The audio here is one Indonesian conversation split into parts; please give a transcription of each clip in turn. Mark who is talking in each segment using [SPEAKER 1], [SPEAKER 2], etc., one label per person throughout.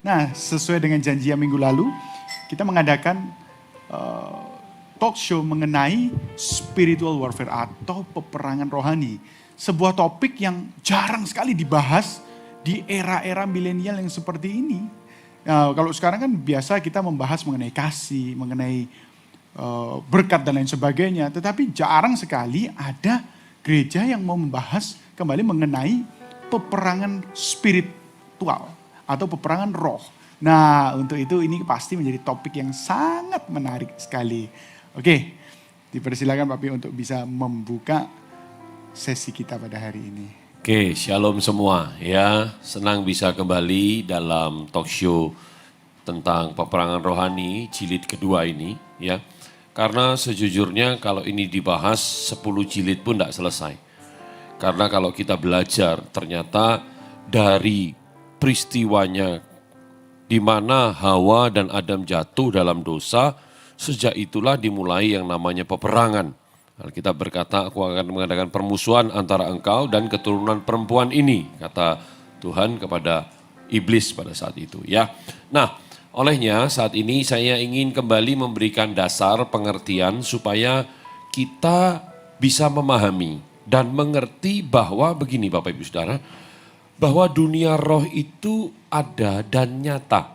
[SPEAKER 1] Nah, sesuai dengan janji yang minggu lalu, kita mengadakan talk show mengenai spiritual warfare atau peperangan rohani. Sebuah topik yang jarang sekali dibahas di era-era milenial yang seperti ini. Nah, kalau sekarang kan biasa kita membahas mengenai kasih, mengenai berkat dan lain sebagainya. Tetapi jarang sekali ada gereja yang mau membahas kembali mengenai peperangan spiritual atau peperangan roh. Nah, untuk itu ini pasti menjadi topik yang sangat menarik sekali. Oke, dipersilakan Pak Pi untuk bisa membuka sesi kita pada hari ini.
[SPEAKER 2] Oke, shalom semua ya. Senang bisa kembali dalam talk show tentang peperangan rohani jilid kedua ini ya. Karena sejujurnya kalau ini dibahas 10 jilid pun tidak selesai. Karena kalau kita belajar ternyata dari peristiwanya di mana Hawa dan Adam jatuh dalam dosa, sejak itulah dimulai yang namanya peperangan. Alkitab berkata, aku akan mengadakan permusuhan antara engkau dan keturunan perempuan ini, kata Tuhan kepada iblis pada saat itu ya. Nah, olehnya saat ini saya ingin kembali memberikan dasar pengertian supaya kita bisa memahami dan mengerti bahwa begini Bapak Ibu Saudara, bahwa dunia roh itu ada dan nyata.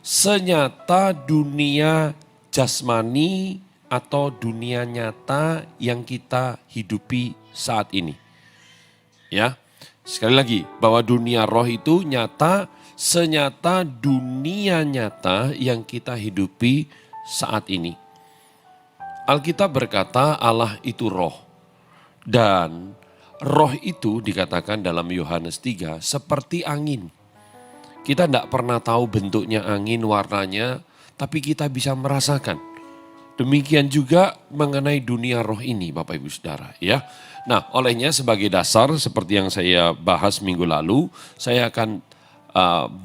[SPEAKER 2] Senyata dunia jasmani atau dunia nyata yang kita hidupi saat ini. Ya, sekali lagi bahwa dunia roh itu nyata, senyata dunia nyata yang kita hidupi saat ini. Alkitab berkata Allah itu roh. Dan roh itu dikatakan dalam Yohanes 3 seperti angin. Kita tidak pernah tahu bentuknya angin, warnanya, tapi kita bisa merasakan. Demikian juga mengenai dunia roh ini Bapak Ibu Saudara ya. Nah, olehnya sebagai dasar seperti yang saya bahas minggu lalu, saya akan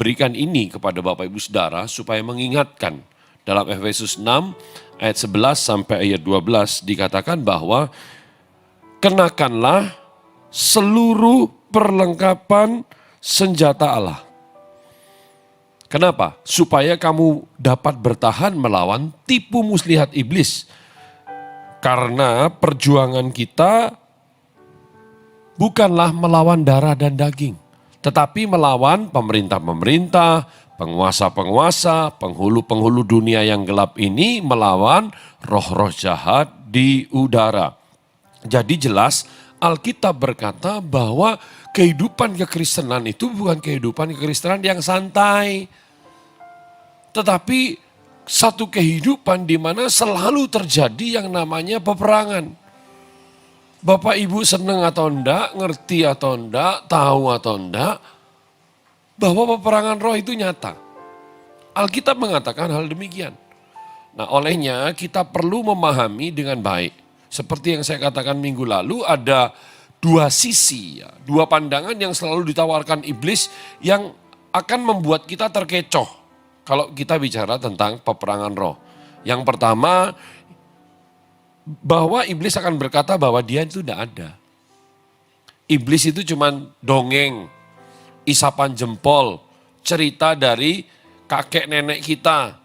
[SPEAKER 2] berikan ini kepada Bapak Ibu Saudara supaya mengingatkan. Dalam Efesus 6 ayat 11 sampai ayat 12 dikatakan bahwa kenakanlah seluruh perlengkapan senjata Allah. Kenapa? Supaya kamu dapat bertahan melawan tipu muslihat iblis. Karena perjuangan kita bukanlah melawan darah dan daging, tetapi melawan pemerintah-pemerintah, penguasa-penguasa, penghulu-penghulu dunia yang gelap ini, melawan roh-roh jahat di udara. Jadi jelas Alkitab berkata bahwa kehidupan kekristenan itu bukan kehidupan kekristenan yang santai. Tetapi satu kehidupan di mana selalu terjadi yang namanya peperangan. Bapak Ibu senang atau enggak, ngerti atau enggak, tahu atau enggak, bahwa peperangan roh itu nyata. Alkitab mengatakan hal demikian. Nah, olehnya kita perlu memahami dengan baik. Seperti yang saya katakan minggu lalu, ada dua sisi, ya, dua pandangan yang selalu ditawarkan iblis yang akan membuat kita terkecoh kalau kita bicara tentang peperangan roh. Yang pertama, bahwa iblis akan berkata bahwa dia itu tidak ada. Iblis itu cuma dongeng, isapan jempol, cerita dari kakek nenek kita,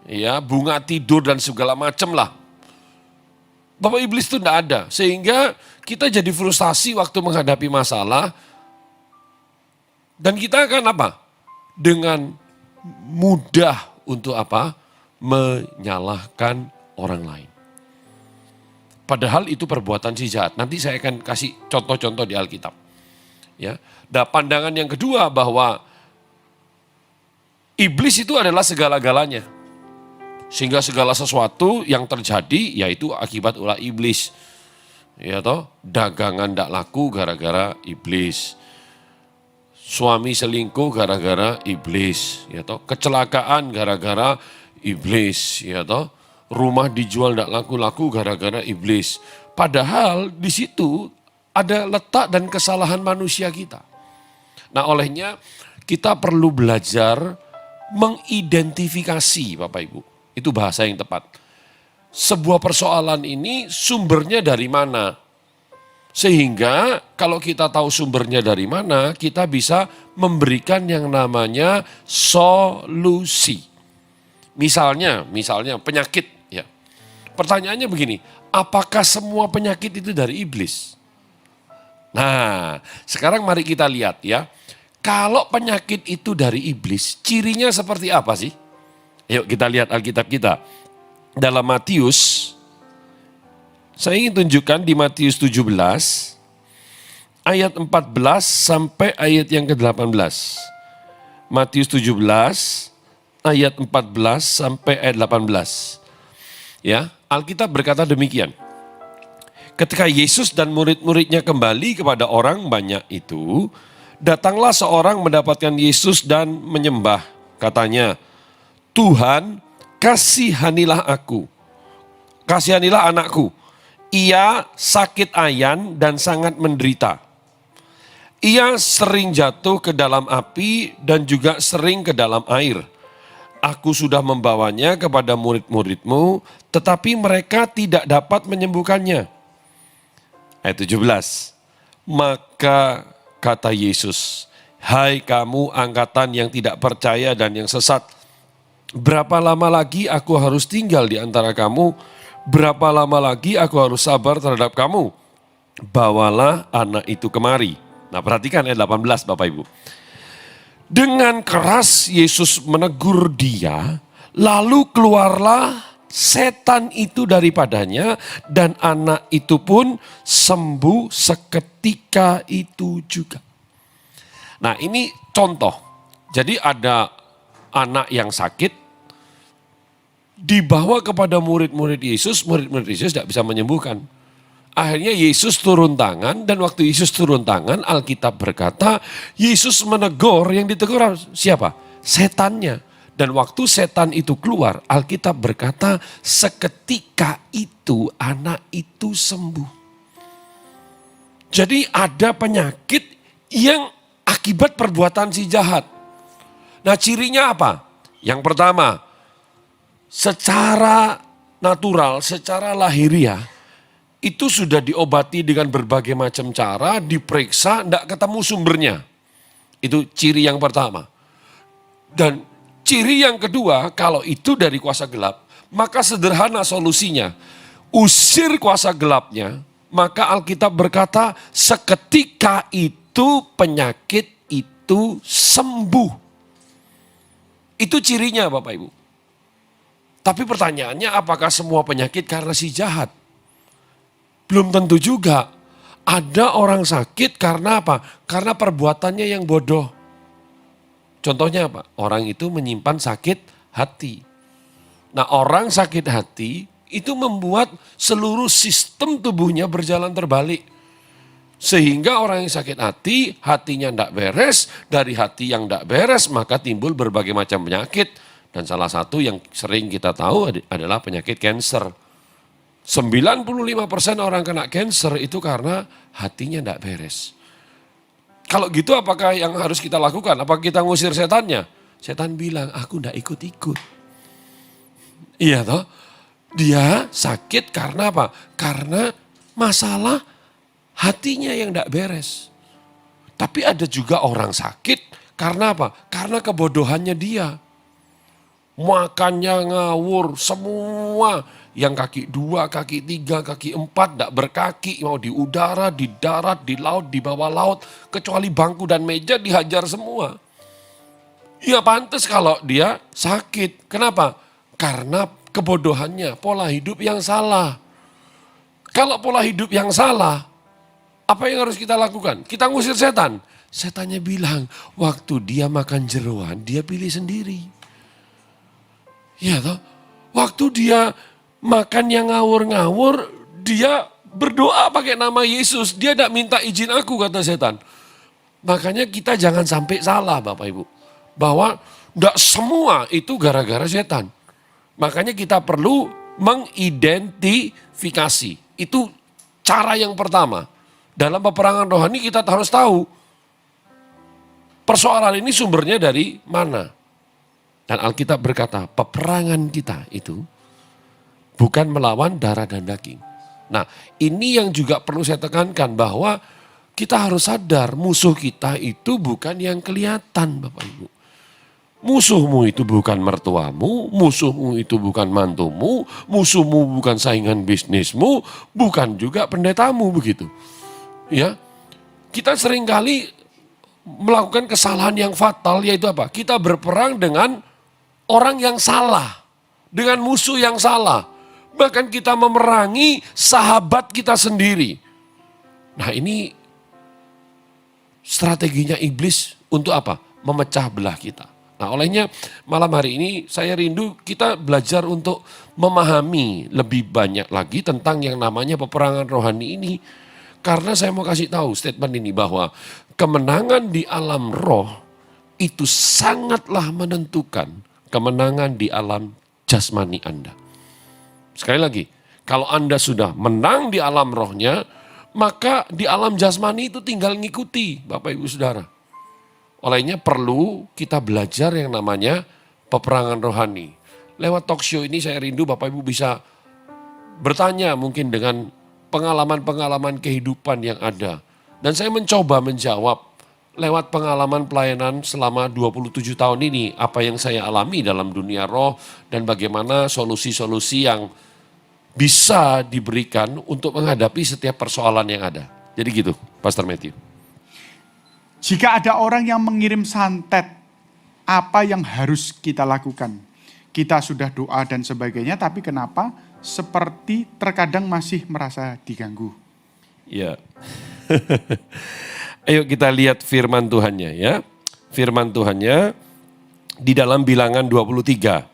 [SPEAKER 2] ya, bunga tidur dan segala macam lah. Bahwa iblis itu tidak ada, sehingga kita jadi frustasi waktu menghadapi masalah. Dan kita akan apa? Dengan mudah untuk apa? Menyalahkan orang lain. Padahal itu perbuatan si jahat. Nanti saya akan kasih contoh-contoh di Alkitab. Ya. Dan pandangan yang kedua bahwa iblis itu adalah segala-galanya. Sehingga segala sesuatu yang terjadi yaitu akibat ulah iblis. Ya toh, dagangan tidak laku gara-gara iblis. Suami selingkuh gara-gara iblis, ya toh. Kecelakaan gara-gara iblis, ya toh. Rumah dijual tidak laku-laku gara-gara iblis. Padahal di situ ada letak dan kesalahan manusia kita. Nah, olehnya kita perlu belajar mengidentifikasi, Bapak Ibu. Itu bahasa yang tepat. Sebuah persoalan ini sumbernya dari mana? Sehingga kalau kita tahu sumbernya dari mana, kita bisa memberikan yang namanya solusi. Misalnya penyakit. Ya. Pertanyaannya begini, apakah semua penyakit itu dari iblis? Nah, sekarang mari kita lihat ya. Kalau penyakit itu dari iblis, cirinya seperti apa sih? Yuk kita lihat Alkitab kita. Dalam Matius, saya ingin tunjukkan di Matius 17, ayat 14 sampai ayat yang ke-18. Matius 17, ayat 14 sampai ayat 18. Ya, Alkitab berkata demikian. Ketika Yesus dan murid-muridnya kembali kepada orang banyak itu, datanglah seorang mendapatkan Yesus dan menyembah. Katanya, Tuhan, kasihanilah aku. Kasihanilah anakku. Ia sakit ayan dan sangat menderita. Ia sering jatuh ke dalam api dan juga sering ke dalam air. Aku sudah membawanya kepada murid-muridmu, tetapi mereka tidak dapat menyembuhkannya. Ayat 17. Maka kata Yesus, hai kamu angkatan yang tidak percaya dan yang sesat, berapa lama lagi aku harus tinggal di antara kamu? Berapa lama lagi aku harus sabar terhadap kamu? Bawalah anak itu kemari. Nah perhatikan ayat 18 Bapak Ibu. Dengan keras Yesus menegur dia, lalu keluarlah setan itu daripadanya dan anak itu pun sembuh seketika itu juga. Nah ini contoh. Jadi ada anak yang sakit, dibawa kepada murid-murid Yesus tidak bisa menyembuhkan. Akhirnya Yesus turun tangan dan waktu Yesus turun tangan Alkitab berkata Yesus menegur, yang ditegur siapa? Setannya. Dan waktu setan itu keluar, Alkitab berkata seketika itu anak itu sembuh. Jadi ada penyakit yang akibat perbuatan si jahat. Nah cirinya apa? Yang pertama, secara natural, secara lahiriah, itu sudah diobati dengan berbagai macam cara, diperiksa, tidak ketemu sumbernya. Itu ciri yang pertama. Dan ciri yang kedua, kalau itu dari kuasa gelap, maka sederhana solusinya. Usir kuasa gelapnya, maka Alkitab berkata seketika itu penyakit itu sembuh. Itu cirinya Bapak Ibu. Tapi pertanyaannya apakah semua penyakit karena si jahat? Belum tentu juga. Ada orang sakit karena apa? Karena perbuatannya yang bodoh. Contohnya apa? Orang itu menyimpan sakit hati. Nah orang sakit hati itu membuat seluruh sistem tubuhnya berjalan terbalik. Sehingga orang yang sakit hati, hatinya tidak beres. Dari hati yang tidak beres maka timbul berbagai macam penyakit. Dan salah satu yang sering kita tahu adalah penyakit kanker. 95% orang kena kanker itu karena hatinya tidak beres. Kalau gitu apakah yang harus kita lakukan? Apakah kita ngusir setannya? Setan bilang, aku tidak ikut-ikut. Iya toh? Dia sakit karena apa? Karena masalah hatinya yang tidak beres. Tapi ada juga orang sakit karena apa? Karena kebodohannya dia. Makannya ngawur semua. Yang kaki 2, kaki 3, kaki 4 tidak berkaki. Mau di udara, di darat, di laut, di bawah laut. Kecuali bangku dan meja dihajar semua. Ya pantas kalau dia sakit. Kenapa? Karena kebodohannya, pola hidup yang salah. Kalau pola hidup yang salah, apa yang harus kita lakukan? Kita ngusir setan. Setannya bilang, waktu dia makan jeroan, dia pilih sendiri. Ya toh? Waktu dia makan yang ngawur-ngawur, dia berdoa pakai nama Yesus. Dia tidak minta izin aku, kata setan. Makanya kita jangan sampai salah Bapak Ibu. Bahwa tidak semua itu gara-gara setan. Makanya kita perlu mengidentifikasi. Itu cara yang pertama. Dalam peperangan rohani kita harus tahu persoalan ini sumbernya dari mana. Dan Alkitab berkata peperangan kita itu bukan melawan darah dan daging. Nah, ini yang juga perlu saya tekankan bahwa kita harus sadar musuh kita itu bukan yang kelihatan, Bapak Ibu. Musuhmu itu bukan mertuamu, musuhmu itu bukan mantumu, musuhmu bukan saingan bisnismu, bukan juga pendetamu begitu. Ya, kita seringkali melakukan kesalahan yang fatal, yaitu apa? Kita berperang dengan orang yang salah, dengan musuh yang salah. Bahkan kita memerangi sahabat kita sendiri. Nah, ini strateginya iblis untuk apa? Memecah belah kita. Nah, olehnya malam hari ini saya rindu kita belajar untuk memahami lebih banyak lagi tentang yang namanya peperangan rohani ini. Karena saya mau kasih tahu statement ini bahwa kemenangan di alam roh itu sangatlah menentukan kemenangan di alam jasmani Anda. Sekali lagi, kalau Anda sudah menang di alam rohnya, maka di alam jasmani itu tinggal ngikuti Bapak Ibu Saudara. Olehnya perlu kita belajar yang namanya peperangan rohani. Lewat talk show ini saya rindu Bapak Ibu bisa bertanya mungkin dengan pengalaman-pengalaman kehidupan yang ada. Dan saya mencoba menjawab lewat pengalaman pelayanan selama 27 tahun ini. Apa yang saya alami dalam dunia roh dan bagaimana solusi-solusi yang bisa diberikan untuk menghadapi setiap persoalan yang ada. Jadi gitu, Pastor Matthew.
[SPEAKER 1] Jika ada orang yang mengirim santet, apa yang harus kita lakukan? Kita sudah doa dan sebagainya, tapi kenapa seperti terkadang masih merasa diganggu?
[SPEAKER 2] Ya. Ayo kita lihat firman Tuhannya ya. Firman Tuhannya di dalam Bilangan 23.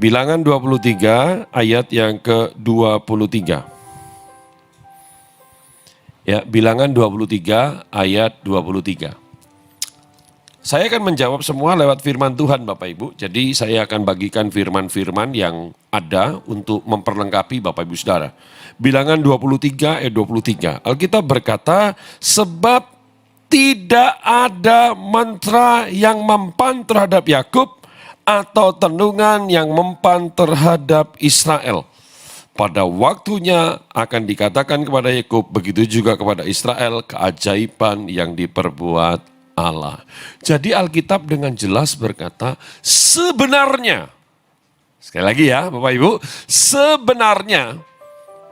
[SPEAKER 2] Bilangan 23 ayat yang ke-23. Ya, Bilangan 23 ayat 23. Saya akan menjawab semua lewat firman Tuhan Bapak Ibu. Jadi saya akan bagikan firman-firman yang ada untuk memperlengkapi Bapak Ibu Saudara. Bilangan 23 ayat 23. Alkitab berkata, sebab tidak ada mantra yang mempan terhadap Yakub atau tenungan yang mempan terhadap Israel. Pada waktunya akan dikatakan kepada Yakub, begitu juga kepada Israel, keajaiban yang diperbuat Allah. Jadi Alkitab dengan jelas berkata, sebenarnya, sekali lagi ya Bapak Ibu, sebenarnya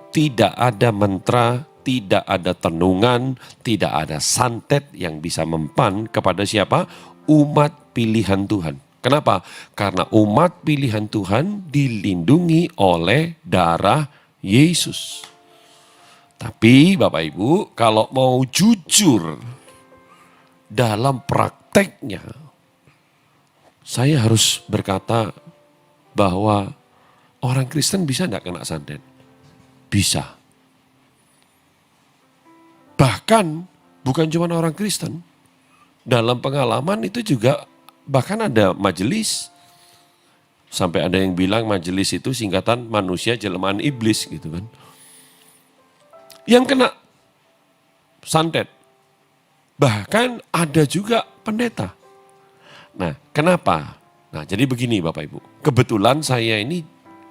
[SPEAKER 2] tidak ada mantra, tidak ada tenungan, tidak ada santet yang bisa mempan kepada siapa? Umat pilihan Tuhan. Kenapa? Karena umat pilihan Tuhan dilindungi oleh darah Yesus. Tapi Bapak Ibu, kalau mau jujur dalam prakteknya, saya harus berkata bahwa orang Kristen bisa enggak kena santet? Bisa. Bahkan bukan cuma orang Kristen, dalam pengalaman itu juga bahkan ada majelis. Sampai ada yang bilang majelis itu singkatan manusia jelmaan iblis gitu kan. Yang kena santet. Bahkan ada juga pendeta. Nah, kenapa? Nah, jadi begini Bapak Ibu. Kebetulan saya ini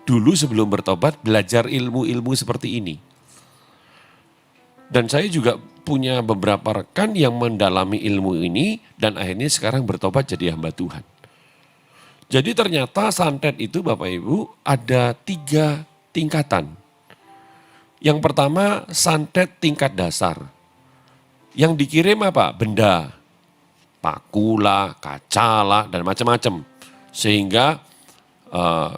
[SPEAKER 2] dulu sebelum bertobat belajar ilmu-ilmu seperti ini. Dan saya juga punya beberapa rekan yang mendalami ilmu ini dan akhirnya sekarang bertobat jadi hamba Tuhan. Jadi ternyata santet itu Bapak Ibu ada 3 tingkatan. Yang pertama santet tingkat dasar. Yang dikirim apa? Benda, paku lah, kaca lah dan macam-macam. Sehingga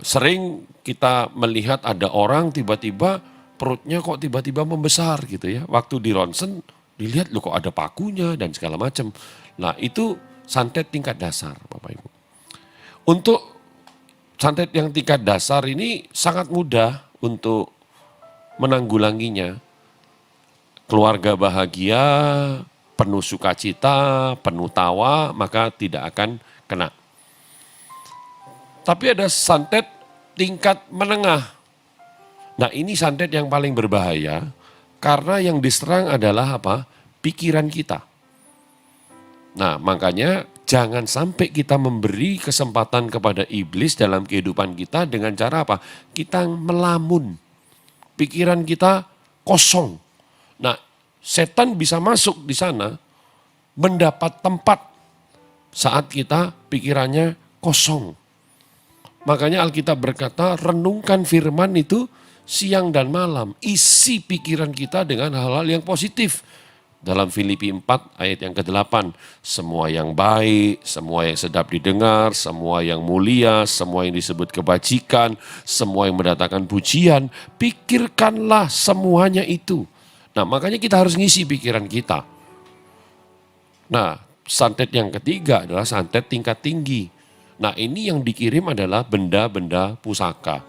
[SPEAKER 2] sering kita melihat ada orang tiba-tiba perutnya kok tiba-tiba membesar gitu ya. Waktu di ronsen dilihat loh kok ada pakunya dan segala macam. Nah itu santet tingkat dasar Bapak Ibu. Untuk santet yang tingkat dasar ini sangat mudah untuk menanggulanginya. Keluarga bahagia, penuh sukacita, penuh tawa, maka tidak akan kena. Tapi ada santet tingkat menengah. Nah ini santet yang paling berbahaya karena yang diserang adalah apa? Pikiran kita. Nah makanya jangan sampai kita memberi kesempatan kepada iblis dalam kehidupan kita dengan cara apa? Kita melamun. pikiran kita kosong. Nah, setan bisa masuk di sana, mendapat tempat saat kita pikirannya kosong. Makanya Alkitab berkata, renungkan firman itu siang dan malam. Isi pikiran kita dengan hal-hal yang positif. Dalam Filipi 4 ayat yang ke-8, semua yang baik, semua yang sedap didengar, semua yang mulia, semua yang disebut kebajikan, semua yang mendatangkan pujian, pikirkanlah semuanya itu. Nah, makanya kita harus ngisi pikiran kita. Nah, santet yang ketiga adalah santet tingkat tinggi. Nah, ini yang dikirim adalah benda-benda pusaka.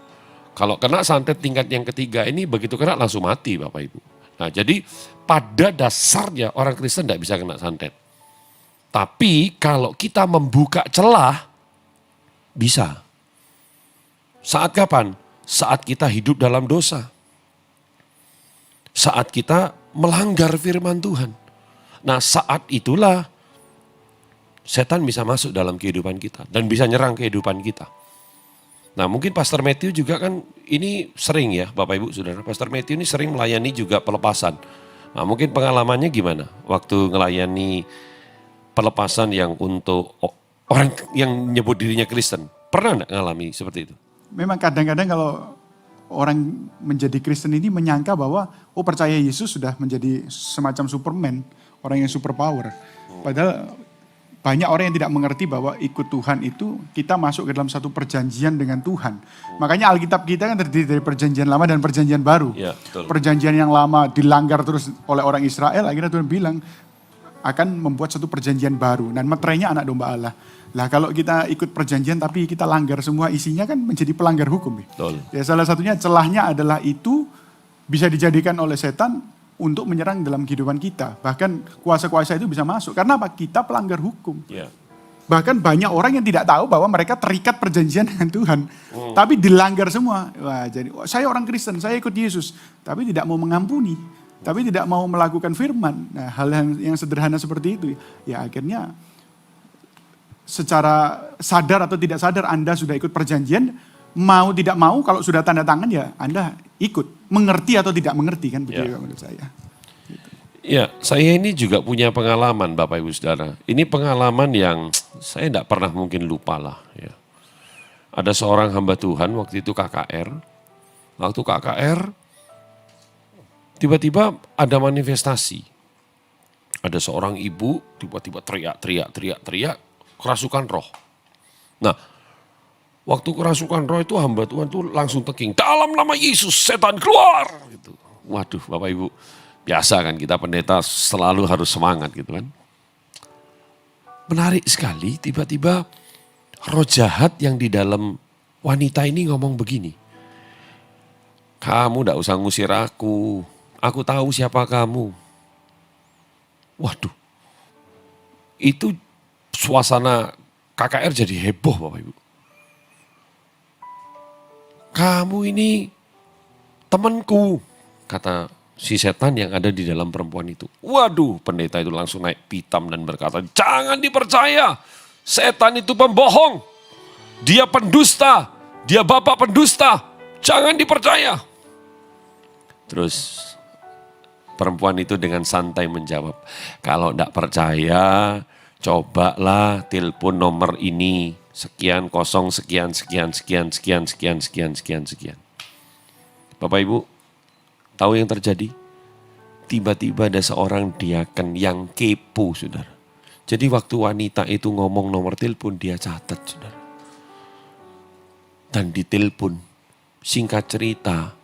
[SPEAKER 2] Kalau kena santet tingkat yang ketiga ini, begitu kena langsung mati Bapak Ibu. Nah, jadi pada dasarnya orang Kristen tidak bisa kena santet. Tapi kalau kita membuka celah, bisa. Saat kapan? Saat kita hidup dalam dosa. Saat kita melanggar firman Tuhan. Nah, saat itulah setan bisa masuk dalam kehidupan kita dan bisa nyerang kehidupan kita. Nah, mungkin Pastor Matthew juga kan ini sering ya Bapak Ibu Saudara. Pastor Matthew ini sering melayani juga pelepasan. Nah, mungkin pengalamannya gimana waktu melayani pelepasan yang untuk orang yang nyebut dirinya Kristen? Pernah enggak ngalami seperti itu?
[SPEAKER 1] Memang kadang-kadang kalau orang menjadi Kristen ini menyangka bahwa percaya Yesus sudah menjadi semacam Superman, orang yang superpower. Padahal banyak orang yang tidak mengerti bahwa ikut Tuhan itu kita masuk ke dalam satu perjanjian dengan Tuhan. Makanya Alkitab kita kan terdiri dari perjanjian lama dan perjanjian baru.
[SPEAKER 2] Ya, betul.
[SPEAKER 1] Perjanjian yang lama dilanggar terus oleh orang Israel, akhirnya Tuhan bilang akan membuat satu perjanjian baru. Dan meterainya anak domba Allah. Lah kalau kita ikut perjanjian tapi kita langgar semua isinya kan menjadi pelanggar hukum.
[SPEAKER 2] Betul.
[SPEAKER 1] Ya salah satunya celahnya adalah itu bisa dijadikan oleh setan untuk menyerang dalam kehidupan kita. Bahkan kuasa-kuasa itu bisa masuk. Karena apa? Kita pelanggar hukum.
[SPEAKER 2] Ya.
[SPEAKER 1] Bahkan banyak orang yang tidak tahu bahwa mereka terikat perjanjian dengan Tuhan. Tapi dilanggar semua. Wah, jadi saya orang Kristen, saya ikut Yesus. Tapi tidak mau mengampuni. Tapi tidak mau melakukan firman. Nah, hal yang sederhana seperti itu. Ya akhirnya secara sadar atau tidak sadar Anda sudah ikut perjanjian. Mau tidak mau kalau sudah tanda tangan ya Anda ikut. Mengerti atau tidak mengerti kan begitu menurut saya.
[SPEAKER 2] Ya, saya ini juga punya pengalaman Bapak Ibu Saudara. Ini pengalaman yang saya tidak pernah mungkin lupa lah. Ya. Ada seorang hamba Tuhan waktu itu KKR. Waktu KKR tiba-tiba ada manifestasi. Ada seorang ibu tiba-tiba teriak, kerasukan roh. Nah, waktu kerasukan roh itu hamba Tuhan tuh langsung teking. Dalam nama Yesus setan keluar. Gitu. Waduh Bapak Ibu. Biasa kan kita pendeta selalu harus semangat gitu kan. Menarik sekali tiba-tiba roh jahat yang di dalam wanita ini ngomong begini. Kamu gak usah ngusir aku tahu siapa kamu. Waduh. Itu suasana KKR jadi heboh Bapak Ibu. Kamu ini temanku, kata si setan yang ada di dalam perempuan itu. Waduh, pendeta itu langsung naik pitam dan berkata, jangan dipercaya, setan itu pembohong, dia pendusta, dia bapak pendusta, jangan dipercaya. Terus perempuan itu dengan santai menjawab, kalau tidak percaya, cobalah telepon nomor ini, sekian kosong sekian. Bapak Ibu, tahu yang terjadi? Tiba-tiba ada seorang diaken yang kepo, saudara. Jadi waktu wanita itu ngomong nomor telepon, dia catat, saudara. Dan ditelepon, singkat cerita,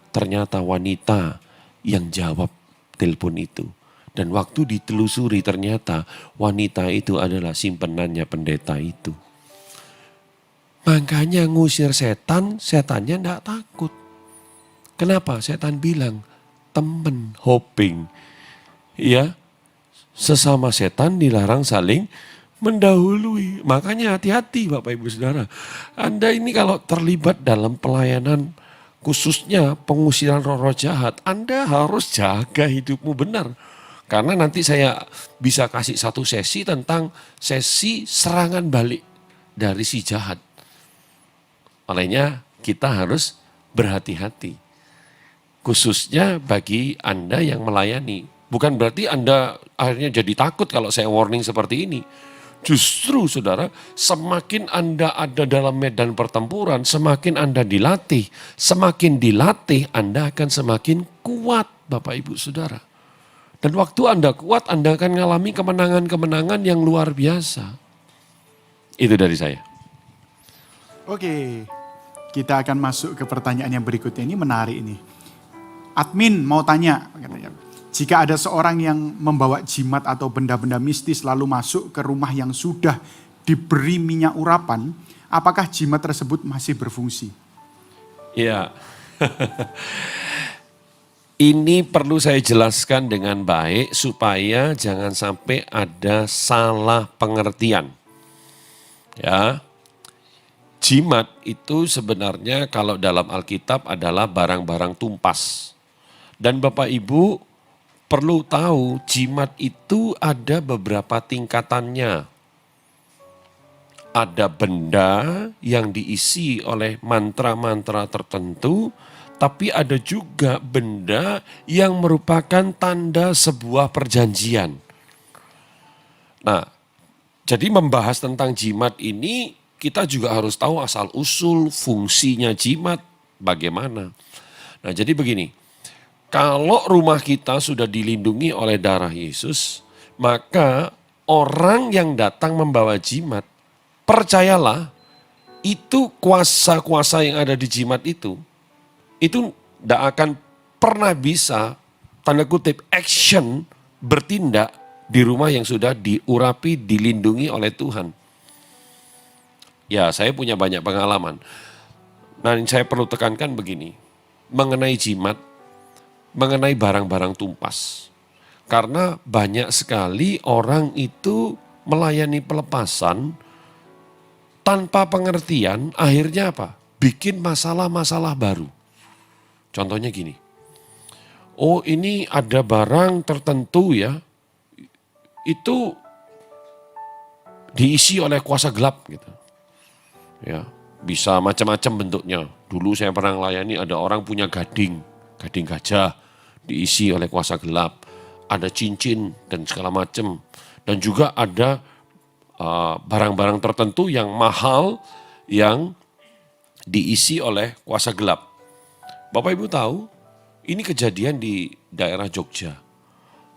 [SPEAKER 2] ternyata wanita yang jawab telepon itu. Dan waktu ditelusuri ternyata wanita itu adalah simpenannya pendeta itu. Makanya ngusir setan, setannya tidak takut. Kenapa? Setan bilang, temen hoping. Ya, sesama setan dilarang saling mendahului. Makanya hati-hati Bapak Ibu Saudara. Anda ini kalau terlibat dalam pelayanan khususnya pengusiran roh-roh jahat, Anda harus jaga hidupmu benar. Karena nanti saya bisa kasih satu sesi tentang sesi serangan balik dari si jahat. Olehnya kita harus berhati-hati. khususnya bagi Anda yang melayani. Bukan berarti Anda akhirnya jadi takut kalau saya warning seperti ini. Justru saudara, semakin Anda ada dalam medan pertempuran, semakin Anda dilatih. Semakin dilatih, Anda akan semakin kuat Bapak Ibu Saudara. Dan waktu Anda kuat, Anda akan mengalami kemenangan-kemenangan yang luar biasa. Itu dari saya.
[SPEAKER 1] Oke, kita akan masuk ke pertanyaan yang berikutnya. Ini menarik ini. Admin mau tanya, katanya. Jika ada seorang yang membawa jimat atau benda-benda mistis lalu masuk ke rumah yang sudah diberi minyak urapan, apakah jimat tersebut masih berfungsi?
[SPEAKER 2] Ya, ini perlu saya jelaskan dengan baik supaya jangan sampai ada salah pengertian. Ya, jimat itu sebenarnya kalau dalam Alkitab adalah barang-barang tumpas. Dan Bapak Ibu perlu tahu jimat itu ada beberapa tingkatannya. Ada benda yang diisi oleh mantra-mantra tertentu, tapi ada juga benda yang merupakan tanda sebuah perjanjian. Nah, jadi membahas tentang jimat ini, kita juga harus tahu asal-usul fungsinya jimat bagaimana. Nah, jadi begini. Kalau rumah kita sudah dilindungi oleh darah Yesus, maka orang yang datang membawa jimat, percayalah, itu kuasa-kuasa yang ada di jimat itu tidak akan pernah bisa, tanda kutip, action, bertindak di rumah yang sudah diurapi, dilindungi oleh Tuhan. Ya, saya punya banyak pengalaman. Nah, saya perlu tekankan begini, mengenai jimat, mengenai barang-barang tumpas. Karena banyak sekali orang itu melayani pelepasan tanpa pengertian, akhirnya apa? Bikin masalah-masalah baru. Contohnya gini, oh ini ada barang tertentu ya, itu diisi oleh kuasa gelap gitu. Ya, bisa macam-macam bentuknya. Dulu saya pernah melayani ada orang punya gading gajah diisi oleh kuasa gelap, ada cincin dan segala macam, dan juga ada barang-barang tertentu yang mahal yang diisi oleh kuasa gelap. Bapak Ibu tahu, ini kejadian di daerah Jogja.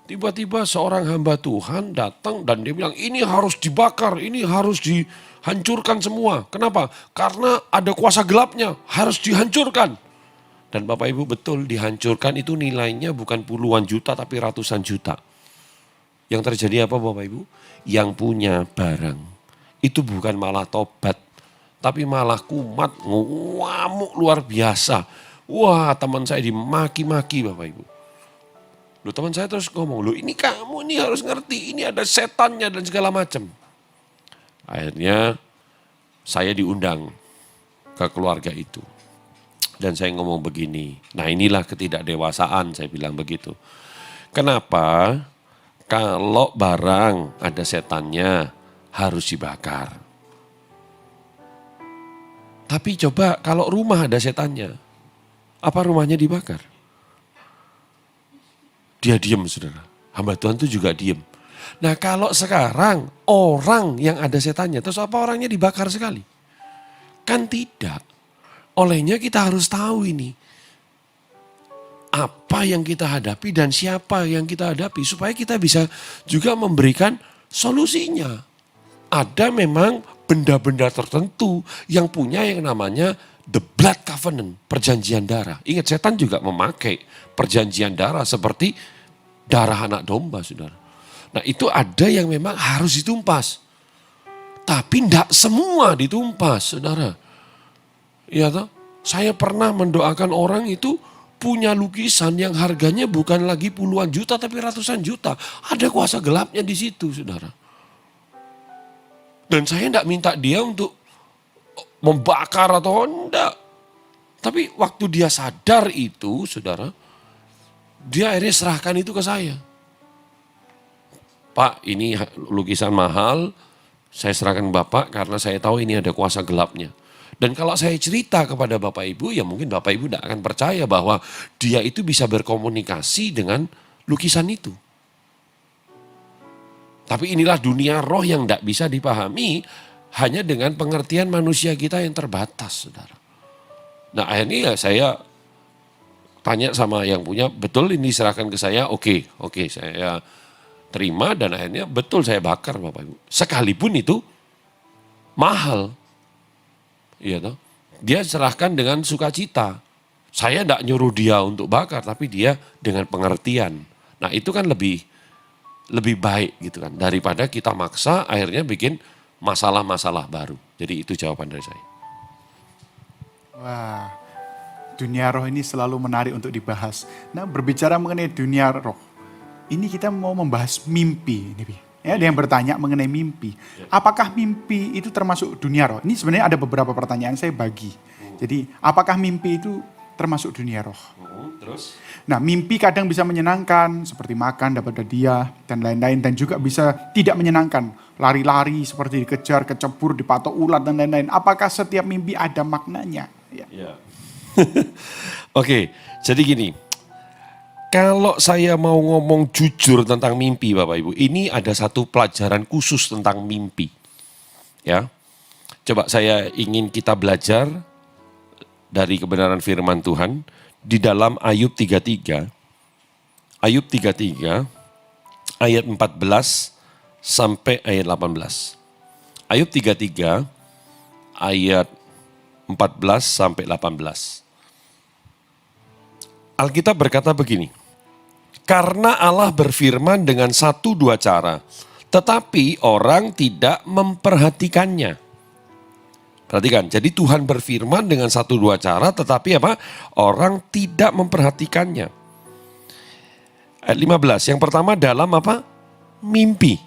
[SPEAKER 2] Tiba-tiba seorang hamba Tuhan datang dan dia bilang ini harus dibakar, ini harus dihancurkan semua. Kenapa? Karena ada kuasa gelapnya, harus dihancurkan. Dan Bapak Ibu betul dihancurkan itu nilainya bukan puluhan juta tapi ratusan juta. Yang terjadi apa Bapak Ibu? Yang punya barang itu bukan malah tobat. Tapi malah kumat, ngamuk luar biasa. Wah teman saya dimaki-maki Bapak Ibu. Loh teman saya terus ngomong, loh ini kamu ini harus ngerti, ini ada setannya dan segala macam. Akhirnya saya diundang ke keluarga itu. Dan saya ngomong begini, nah inilah ketidakdewasaan, saya bilang begitu. Kenapa? Kalau barang ada setannya harus dibakar. Tapi coba kalau rumah ada setannya, apa rumahnya dibakar? Dia diam saudara, hamba Tuhan itu juga diam. Nah kalau sekarang orang yang ada setannya, terus apa orangnya dibakar sekali? Kan tidak. Olehnya kita harus tahu ini. Apa yang kita hadapi dan siapa yang kita hadapi. Supaya kita bisa juga memberikan solusinya. Ada memang benda-benda tertentu yang punya yang namanya the blood covenant, perjanjian darah. Ingat setan juga memakai perjanjian darah seperti darah anak domba saudara. Nah itu ada yang memang harus ditumpas. Tapi tidak semua ditumpas saudara. Ya toh, saya pernah mendoakan orang itu punya lukisan yang harganya bukan lagi puluhan juta tapi ratusan juta. Ada kuasa gelapnya di situ, saudara. Dan saya tidak minta dia untuk membakar atau enggak. Tapi waktu dia sadar itu, saudara, dia akhirnya serahkan itu ke saya. Pak, ini lukisan mahal, saya serahkan Bapak karena saya tahu ini ada kuasa gelapnya. Dan kalau saya cerita kepada Bapak Ibu, ya mungkin Bapak Ibu tidak akan percaya bahwa dia itu bisa berkomunikasi dengan lukisan itu. Tapi inilah dunia roh yang tidak bisa dipahami hanya dengan pengertian manusia kita yang terbatas, saudara. Nah akhirnya ya saya tanya sama yang punya, betul ini diserahkan ke saya, oke, saya terima dan akhirnya betul saya bakar Bapak Ibu. Sekalipun itu mahal. Iya toh. Dia serahkan dengan sukacita. Saya tidak nyuruh dia untuk bakar, tapi dia dengan pengertian. Nah itu kan lebih baik gitu kan. Daripada kita maksa akhirnya bikin masalah-masalah baru. Jadi itu jawaban dari saya.
[SPEAKER 1] Wah, dunia roh ini selalu menarik untuk dibahas. Nah, berbicara mengenai dunia roh, ini kita mau membahas mimpi. Ya, ada yang bertanya mengenai mimpi. Apakah mimpi itu termasuk dunia roh? Ini sebenarnya ada beberapa pertanyaan saya bagi. Jadi, apakah mimpi itu termasuk dunia roh?
[SPEAKER 2] Terus?
[SPEAKER 1] Nah, mimpi kadang bisa menyenangkan, seperti makan, dapat hadiah, dan lain-lain. Dan juga bisa tidak menyenangkan, lari-lari, seperti dikejar, kecebur, dipatok ulat, dan lain-lain. Apakah setiap mimpi ada maknanya? Ya.
[SPEAKER 2] Oke, jadi gini. Kalau saya mau ngomong jujur tentang mimpi Bapak Ibu, ini ada satu pelajaran khusus tentang mimpi. Ya. Coba saya ingin kita belajar dari kebenaran firman Tuhan di dalam Ayub 33. Ayub 33 ayat 14 sampai ayat 18. Ayub 33 ayat 14 sampai 18. Alkitab berkata begini. Karena Allah berfirman dengan 1-2 cara, tetapi orang tidak memperhatikannya. Perhatikan, jadi Tuhan berfirman dengan 1-2 cara, tetapi apa? Orang tidak memperhatikannya. Ayat 15, yang pertama dalam apa? Mimpi.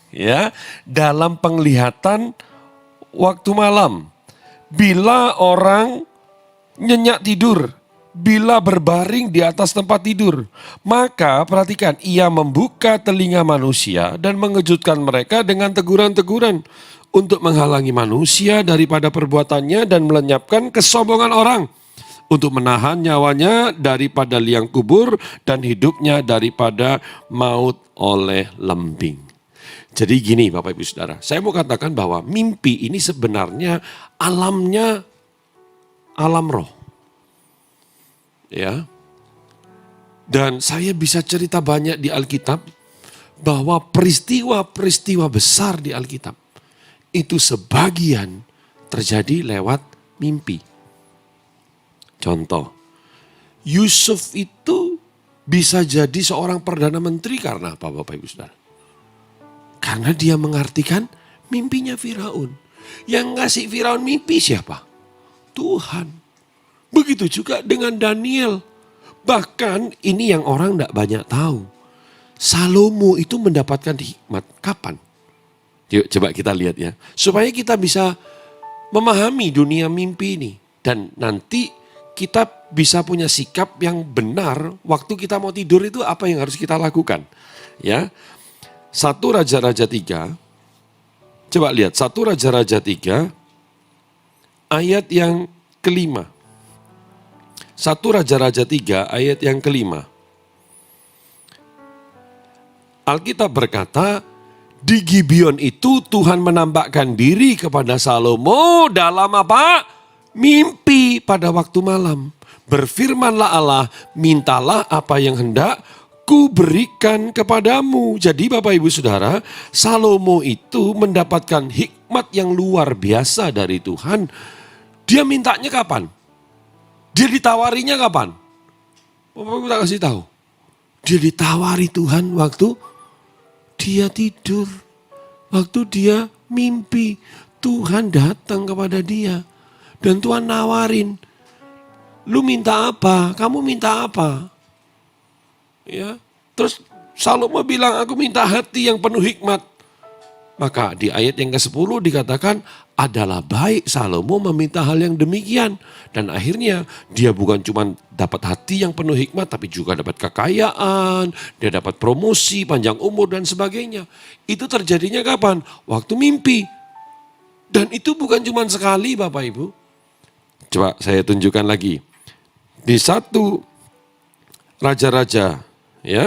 [SPEAKER 2] Ya, dalam penglihatan waktu malam. Bila orang nyenyak tidur, bila berbaring di atas tempat tidur, maka perhatikan, ia membuka telinga manusia dan mengejutkan mereka dengan teguran-teguran untuk menghalangi manusia daripada perbuatannya dan melenyapkan kesombongan orang, untuk menahan nyawanya daripada liang kubur dan hidupnya daripada maut oleh lembing. Jadi gini Bapak Ibu Saudara, saya mau katakan bahwa mimpi ini sebenarnya alamnya alam roh. Ya. Dan saya bisa cerita banyak di Alkitab bahwa peristiwa-peristiwa besar di Alkitab itu sebagian terjadi lewat mimpi. Contoh, Yusuf itu bisa jadi seorang perdana menteri karena apa Bapak Ibu Saudara? Karena dia mengartikan mimpinya Firaun. Yang ngasih Firaun mimpi siapa? Tuhan. Begitu juga dengan Daniel. Bahkan ini yang orang tidak banyak tahu. Salomo itu mendapatkan hikmat kapan? Yuk coba kita lihat ya. Supaya kita bisa memahami dunia mimpi ini. Dan nanti kita bisa punya sikap yang benar waktu kita mau tidur itu apa yang harus kita lakukan. Ya. 1 Raja-Raja 3. Coba lihat 1 Raja-Raja 3 ayat yang kelima. 1 Raja-Raja 3 ayat yang kelima. Alkitab berkata, di Gibeon itu Tuhan menampakkan diri kepada Salomo dalam apa? Mimpi pada waktu malam. Berfirmanlah Allah, mintalah apa yang hendak ku berikan kepadamu. Jadi Bapak Ibu Saudara, Salomo itu mendapatkan hikmat yang luar biasa dari Tuhan. Dia mintanya kapan? Dia ditawarinya kapan? Bapak Ibu tak kasih tahu. Dia ditawari Tuhan waktu dia tidur. Waktu dia mimpi. Tuhan datang kepada dia. Dan Tuhan nawarin. Lu minta apa? Kamu minta apa? Ya. Terus Salomo bilang, aku minta hati yang penuh hikmat. Maka di ayat yang ke-10 dikatakan, adalah baik Salomo meminta hal yang demikian. Dan akhirnya dia bukan cuma dapat hati yang penuh hikmat, tapi juga dapat kekayaan, dia dapat promosi, panjang umur dan sebagainya. Itu terjadinya kapan? Waktu mimpi. Dan itu bukan cuma sekali Bapak Ibu.
[SPEAKER 3] Coba saya tunjukkan lagi. Di 1 Raja-Raja, ya.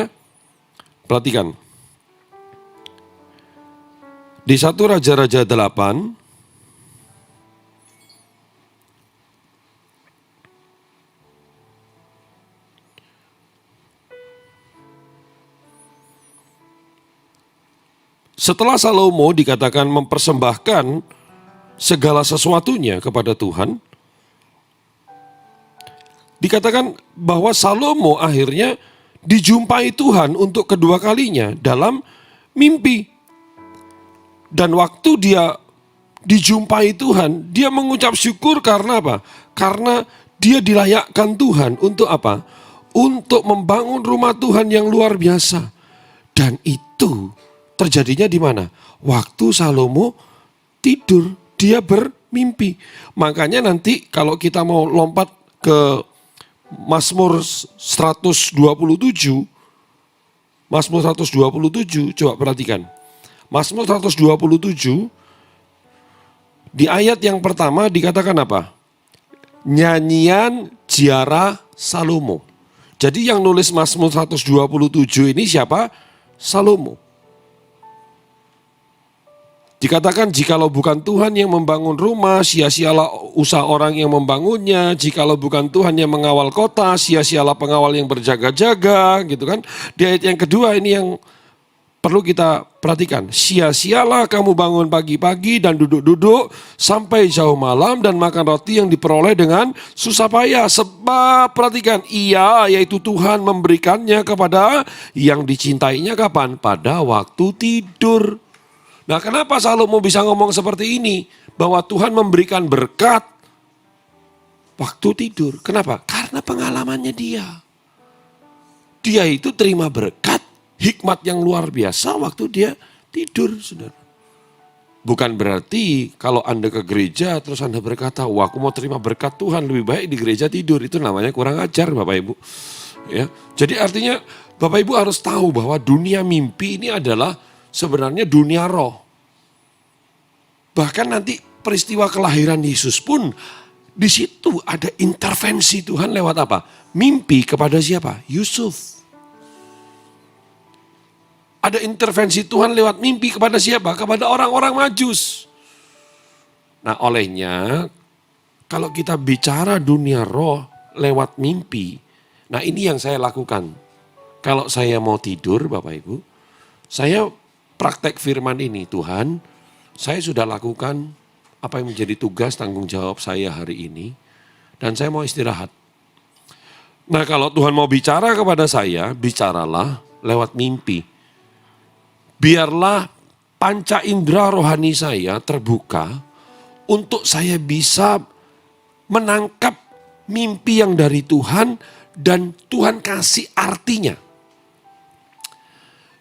[SPEAKER 3] Perhatikan. Di 1 Raja-Raja 8, setelah Salomo dikatakan mempersembahkan segala sesuatunya kepada Tuhan, dikatakan bahwa Salomo akhirnya dijumpai Tuhan untuk kedua kalinya dalam mimpi. Dan waktu dia dijumpai Tuhan, dia mengucap syukur karena apa? Karena dia dilayakkan Tuhan untuk apa? Untuk membangun rumah Tuhan yang luar biasa. Dan itu terjadinya di mana? Waktu Salomo tidur, dia bermimpi. Makanya nanti kalau kita mau lompat ke Mazmur 127, Mazmur 127, coba perhatikan. Mazmur 127, di ayat yang pertama dikatakan apa? Nyanyian Ziarah Salomo. Jadi yang nulis Mazmur 127 ini siapa? Salomo. Dikatakan jikalau bukan Tuhan yang membangun rumah, sia-sialah usaha orang yang membangunnya. Jikalau bukan Tuhan yang mengawal kota, sia-sialah pengawal yang berjaga-jaga, gitu kan. Di ayat yang kedua ini yang perlu kita perhatikan. Sia-sialah kamu bangun pagi-pagi dan duduk-duduk sampai jauh malam dan makan roti yang diperoleh dengan susah payah. Sebab perhatikan, ia yaitu Tuhan memberikannya kepada yang dicintainya kapan? Pada waktu tidur. Nah, kenapa Salomo bisa ngomong seperti ini? Bahwa Tuhan memberikan berkat waktu tidur. Kenapa? Karena pengalamannya dia. Dia itu terima berkat, hikmat yang luar biasa waktu dia tidur, saudara. Bukan berarti kalau Anda ke gereja terus Anda berkata, wah aku mau terima berkat Tuhan, lebih baik di gereja tidur. Itu namanya kurang ajar Bapak Ibu. Ya, jadi artinya Bapak Ibu harus tahu bahwa dunia mimpi ini adalah sebenarnya dunia roh. Bahkan nanti peristiwa kelahiran Yesus pun di situ ada intervensi Tuhan lewat apa? Mimpi kepada siapa? Yusuf. Ada intervensi Tuhan lewat mimpi kepada siapa? Kepada orang-orang Majus. Nah, olehnya kalau kita bicara dunia roh lewat mimpi, nah ini yang saya lakukan. Kalau saya mau tidur Bapak Ibu, saya praktek firman ini, Tuhan, saya sudah lakukan apa yang menjadi tugas tanggung jawab saya hari ini, dan saya mau istirahat. Nah, kalau Tuhan mau bicara kepada saya, bicaralah lewat mimpi. Biarlah panca indera rohani saya terbuka untuk saya bisa menangkap mimpi yang dari Tuhan dan Tuhan kasih artinya.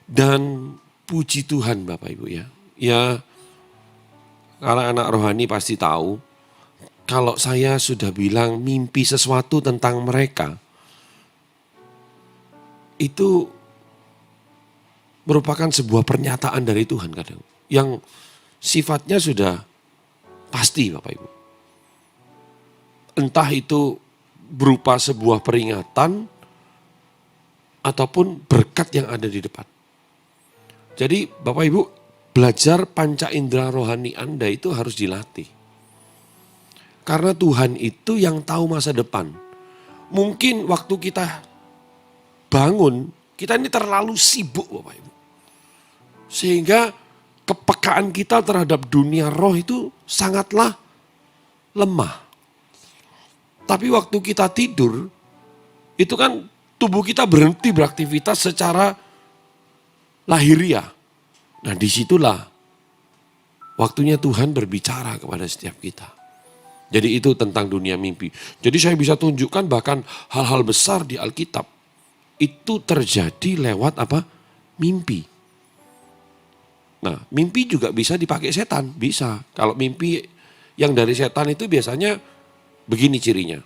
[SPEAKER 3] Dan puji Tuhan Bapak Ibu ya. Ya, anak-anak rohani pasti tahu kalau saya sudah bilang mimpi sesuatu tentang mereka, itu merupakan sebuah pernyataan dari Tuhan kadang. Yang sifatnya sudah pasti Bapak Ibu. Entah itu berupa sebuah peringatan ataupun berkat yang ada di depan. Jadi Bapak Ibu, belajar panca indera rohani Anda itu harus dilatih. Karena Tuhan itu yang tahu masa depan. Mungkin waktu kita bangun, kita ini terlalu sibuk Bapak Ibu. Sehingga kepekaan kita terhadap dunia roh itu sangatlah lemah. Tapi waktu kita tidur, itu kan tubuh kita berhenti beraktivitas secara lahiriah. Nah, disitulah waktunya Tuhan berbicara kepada setiap kita. Jadi itu tentang dunia mimpi. Jadi saya bisa tunjukkan bahkan hal-hal besar di Alkitab itu terjadi lewat apa? Mimpi. Nah, mimpi juga bisa dipakai setan, bisa. Kalau mimpi yang dari setan itu biasanya begini cirinya.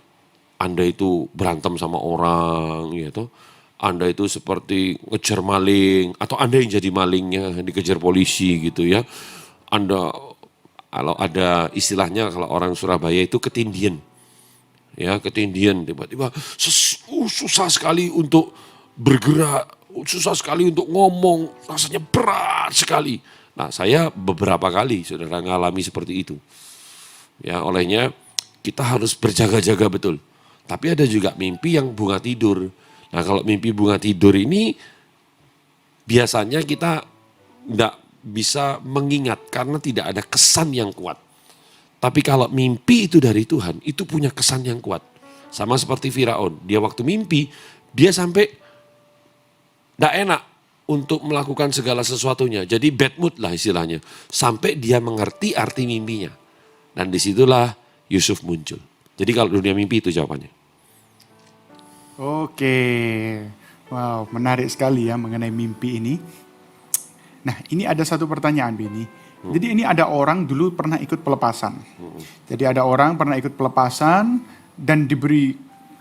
[SPEAKER 3] Anda itu berantem sama orang, gitu. Anda itu seperti ngejar maling, atau Anda yang jadi malingnya, dikejar polisi gitu ya. Anda, kalau ada istilahnya kalau orang Surabaya itu ketindian. ya ketindian, tiba-tiba susah sekali untuk bergerak, susah sekali untuk ngomong, rasanya berat sekali. Nah, saya beberapa kali saudara mengalami seperti itu. Ya, olehnya kita harus berjaga-jaga betul. Tapi ada juga mimpi yang bunga tidur. Nah, kalau mimpi bunga tidur ini biasanya kita tidak bisa mengingat karena tidak ada kesan yang kuat. Tapi kalau mimpi itu dari Tuhan, itu punya kesan yang kuat. Sama seperti Firaun, dia waktu mimpi, dia sampai tidak enak untuk melakukan segala sesuatunya. Jadi bad mood lah istilahnya. Sampai dia mengerti arti mimpinya. Dan disitulah Yusuf muncul. Jadi kalau dunia mimpi itu jawabannya.
[SPEAKER 1] Oke, wow, menarik sekali ya mengenai mimpi ini. Nah, ini ada satu pertanyaan, Bini. Jadi ini ada orang dulu pernah ikut pelepasan. Jadi ada orang pernah ikut pelepasan dan diberi,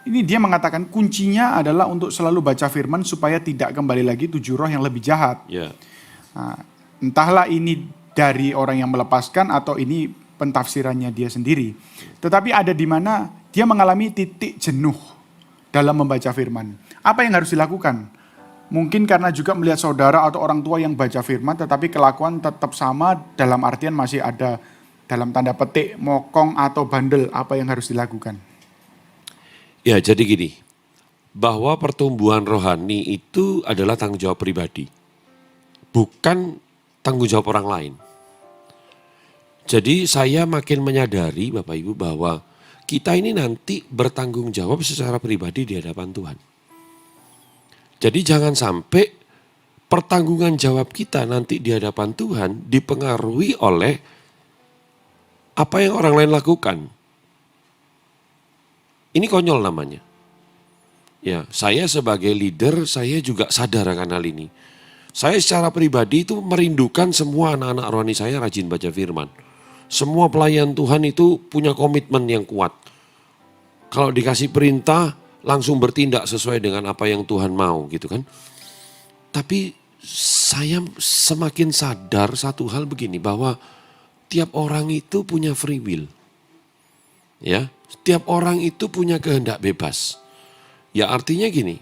[SPEAKER 1] ini dia mengatakan kuncinya adalah untuk selalu baca firman supaya tidak kembali lagi 7 roh yang lebih jahat.
[SPEAKER 3] Ya.
[SPEAKER 1] Nah, entahlah ini dari orang yang melepaskan atau ini pentafsirannya dia sendiri. Tetapi ada di mana dia mengalami titik jenuh dalam membaca firman. Apa yang harus dilakukan? Mungkin karena juga melihat saudara atau orang tua yang baca firman tetapi kelakuan tetap sama, dalam artian masih ada dalam tanda petik mokong atau bandel. Apa yang harus dilakukan?
[SPEAKER 3] Ya, jadi gini, bahwa pertumbuhan rohani itu adalah tanggung jawab pribadi, bukan tanggung jawab orang lain. Jadi saya makin menyadari Bapak Ibu bahwa kita ini nanti bertanggung jawab secara pribadi di hadapan Tuhan. Jadi jangan sampai pertanggungan jawab kita nanti di hadapan Tuhan dipengaruhi oleh apa yang orang lain lakukan. Ini konyol namanya. Ya, saya sebagai leader, saya juga sadar akan hal ini. Saya secara pribadi itu merindukan semua anak-anak rohani saya rajin baca firman. Semua pelayan Tuhan itu punya komitmen yang kuat. Kalau dikasih perintah, langsung bertindak sesuai dengan apa yang Tuhan mau gitu kan. Tapi saya semakin sadar satu hal begini, bahwa tiap orang itu punya free will. Ya, setiap orang itu punya kehendak bebas. Ya artinya gini,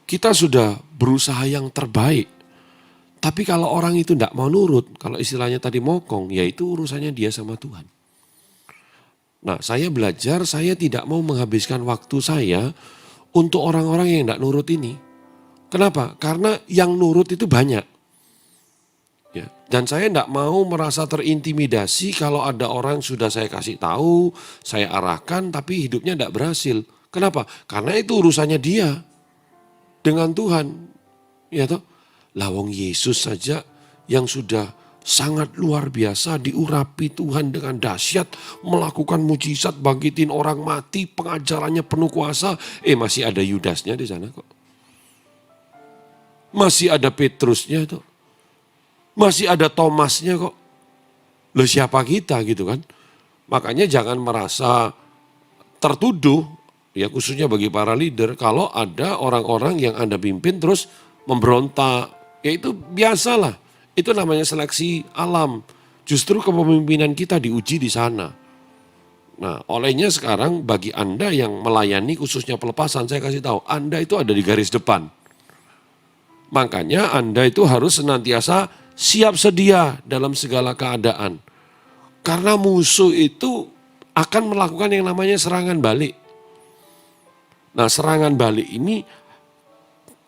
[SPEAKER 3] kita sudah berusaha yang terbaik. Tapi kalau orang itu tidak mau nurut, kalau istilahnya tadi mokong, ya itu urusannya dia sama Tuhan. Nah, saya belajar, saya tidak mau menghabiskan waktu saya untuk orang-orang yang tidak nurut ini. Kenapa? Karena yang nurut itu banyak. Ya, dan saya tidak mau merasa terintimidasi kalau ada orang sudah saya kasih tahu, saya arahkan, tapi hidupnya tidak berhasil. Kenapa? Karena itu urusannya dia dengan Tuhan. Ya toh? Lawang Yesus saja yang sudah sangat luar biasa diurapi Tuhan dengan dahsyat, melakukan mujizat, bangkitin orang mati, pengajarannya penuh kuasa. Masih ada Yudasnya di sana kok. Masih ada Petrusnya tuh. Masih ada Thomasnya kok. Loh siapa kita gitu kan. Makanya jangan merasa tertuduh, ya khususnya bagi para leader, kalau ada orang-orang yang Anda pimpin terus memberontak. Ya itu biasalah. Itu namanya seleksi alam. Justru kepemimpinan kita diuji di sana. Nah, olehnya sekarang bagi Anda yang melayani khususnya pelepasan, saya kasih tahu, Anda itu ada di garis depan. Makanya Anda itu harus senantiasa siap sedia dalam segala keadaan. Karena musuh itu akan melakukan yang namanya serangan balik. Nah, serangan balik ini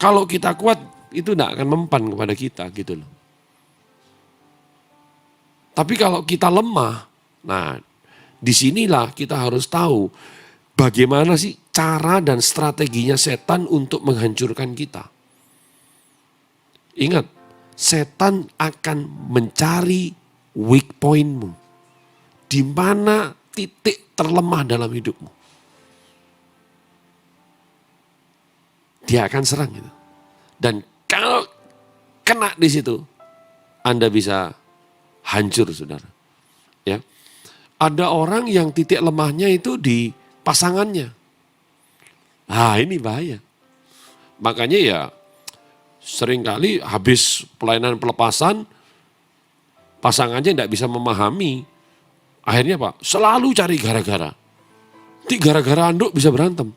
[SPEAKER 3] kalau kita kuat itu tidak akan mempan kepada kita gitu loh. Tapi kalau kita lemah, nah disinilah kita harus tahu bagaimana sih cara dan strateginya setan untuk menghancurkan kita. Ingat, setan akan mencari weak point-mu. Di mana titik terlemah dalam hidupmu. Dia akan serang gitu. Dan kalau kena di situ, Anda bisa hancur, saudara. Ya, ada orang yang titik lemahnya itu di pasangannya. Nah, ini bahaya. Makanya ya seringkali habis pelayanan pelepasan, pasangannya tidak bisa memahami. Akhirnya Pak, selalu cari gara-gara. Gara-gara anduk bisa berantem.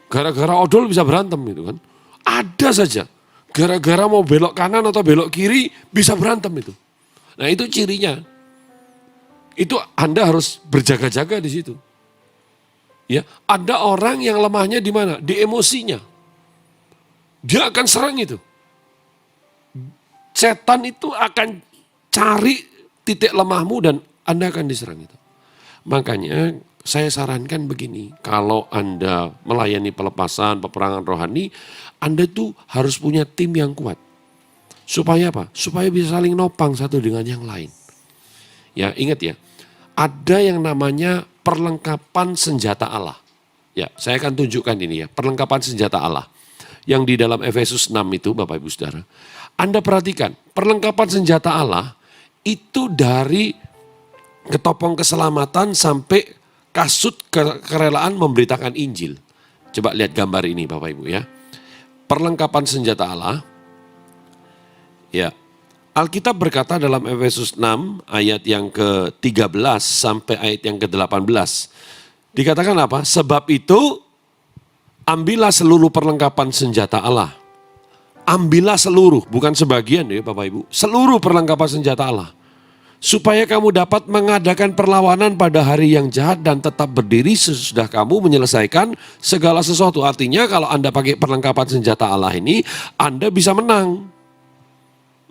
[SPEAKER 3] Gara-gara odol bisa berantem gitu kan. Ada saja. Gara-gara mau belok kanan atau belok kiri bisa berantem itu. Nah itu cirinya. Itu Anda harus berjaga-jaga di situ. Ya, ada orang yang lemahnya di mana? Di emosinya. Dia akan serang itu. Setan itu akan cari titik lemahmu dan Anda akan diserang itu. Makanya saya sarankan begini, kalau Anda melayani pelepasan, peperangan rohani, Anda tuh harus punya tim yang kuat. Supaya apa? Supaya bisa saling nopang satu dengan yang lain. Ya, ingat ya, ada yang namanya perlengkapan senjata Allah. Ya, saya akan tunjukkan ini ya, perlengkapan senjata Allah. Yang di dalam Efesus 6 itu Bapak Ibu Saudara. Anda perhatikan, perlengkapan senjata Allah itu dari ketopong keselamatan sampai kasut kerelaan memberitakan Injil. Coba lihat gambar ini Bapak Ibu ya. Perlengkapan senjata Allah. Ya. Alkitab berkata dalam Efesus 6 ayat yang ke-13 sampai ayat yang ke-18. Dikatakan apa? Sebab itu ambillah seluruh perlengkapan senjata Allah. Ambillah seluruh, bukan sebagian ya Bapak Ibu. Seluruh perlengkapan senjata Allah. Supaya kamu dapat mengadakan perlawanan pada hari yang jahat dan tetap berdiri sesudah kamu menyelesaikan segala sesuatu. Artinya kalau Anda pakai perlengkapan senjata Allah ini, Anda bisa menang.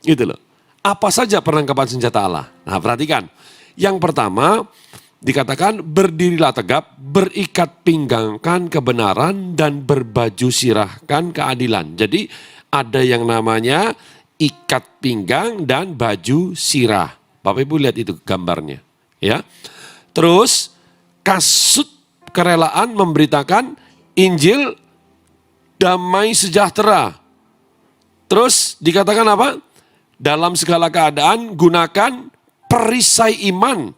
[SPEAKER 3] Gitu loh. Apa saja perlengkapan senjata Allah? Nah perhatikan. Yang pertama dikatakan berdirilah tegap, berikat pinggangkan kebenaran dan berbaju sirahkan keadilan. Jadi ada yang namanya ikat pinggang dan baju sirah. Bapak Ibu lihat itu gambarnya, ya. Terus kasut kerelaan memberitakan Injil damai sejahtera. Terus dikatakan apa? Dalam segala keadaan gunakan perisai iman.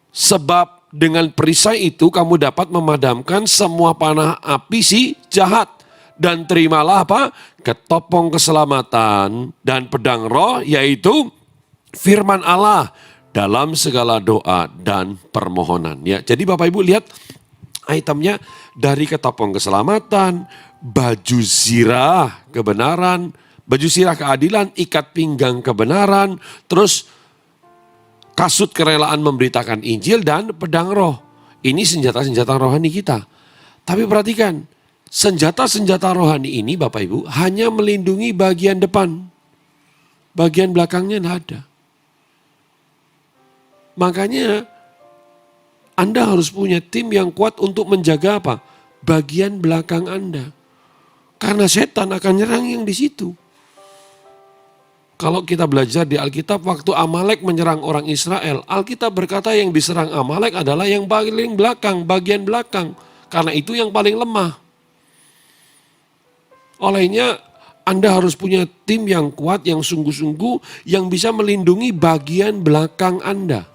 [SPEAKER 3] Sebab dengan perisai itu kamu dapat memadamkan semua panah api si jahat. Dan terimalah apa? Ketopong keselamatan dan pedang roh yaitu firman Allah dalam segala doa dan permohonan. Ya, jadi Bapak Ibu lihat itemnya dari ketopong keselamatan, baju zirah kebenaran, baju sirah keadilan, ikat pinggang kebenaran, terus kasut kerelaan memberitakan Injil dan pedang roh. Ini senjata-senjata rohani kita. Tapi perhatikan, senjata-senjata rohani ini Bapak Ibu hanya melindungi bagian depan. Bagian belakangnya tidak ada. Makanya Anda harus punya tim yang kuat untuk menjaga apa? Bagian belakang Anda. Karena setan akan nyerang yang di situ. Kalau kita belajar di Alkitab waktu Amalek menyerang orang Israel, Alkitab berkata yang diserang Amalek adalah yang paling belakang, bagian belakang. Karena itu yang paling lemah. Olehnya Anda harus punya tim yang kuat, yang sungguh-sungguh, yang bisa melindungi bagian belakang Anda.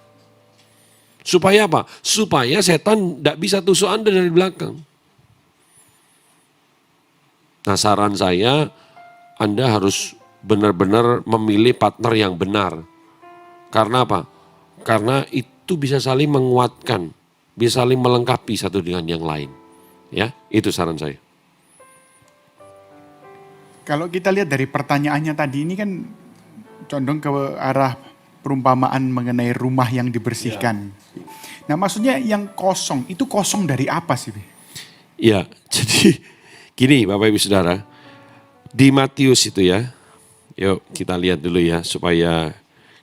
[SPEAKER 3] Supaya apa? Supaya setan tidak bisa tusuk Anda dari belakang. Nah saran saya, Anda harus benar-benar memilih partner yang benar. Karena apa? Karena itu bisa saling menguatkan, bisa saling melengkapi satu dengan yang lain. Ya, itu saran saya.
[SPEAKER 1] Kalau kita lihat dari pertanyaannya tadi ini kan condong ke arah perumpamaan mengenai rumah yang dibersihkan. Nah maksudnya yang kosong, itu kosong dari apa sih?
[SPEAKER 3] Ya, jadi gini Bapak Ibu Saudara, di Matius itu ya, yuk kita lihat dulu ya supaya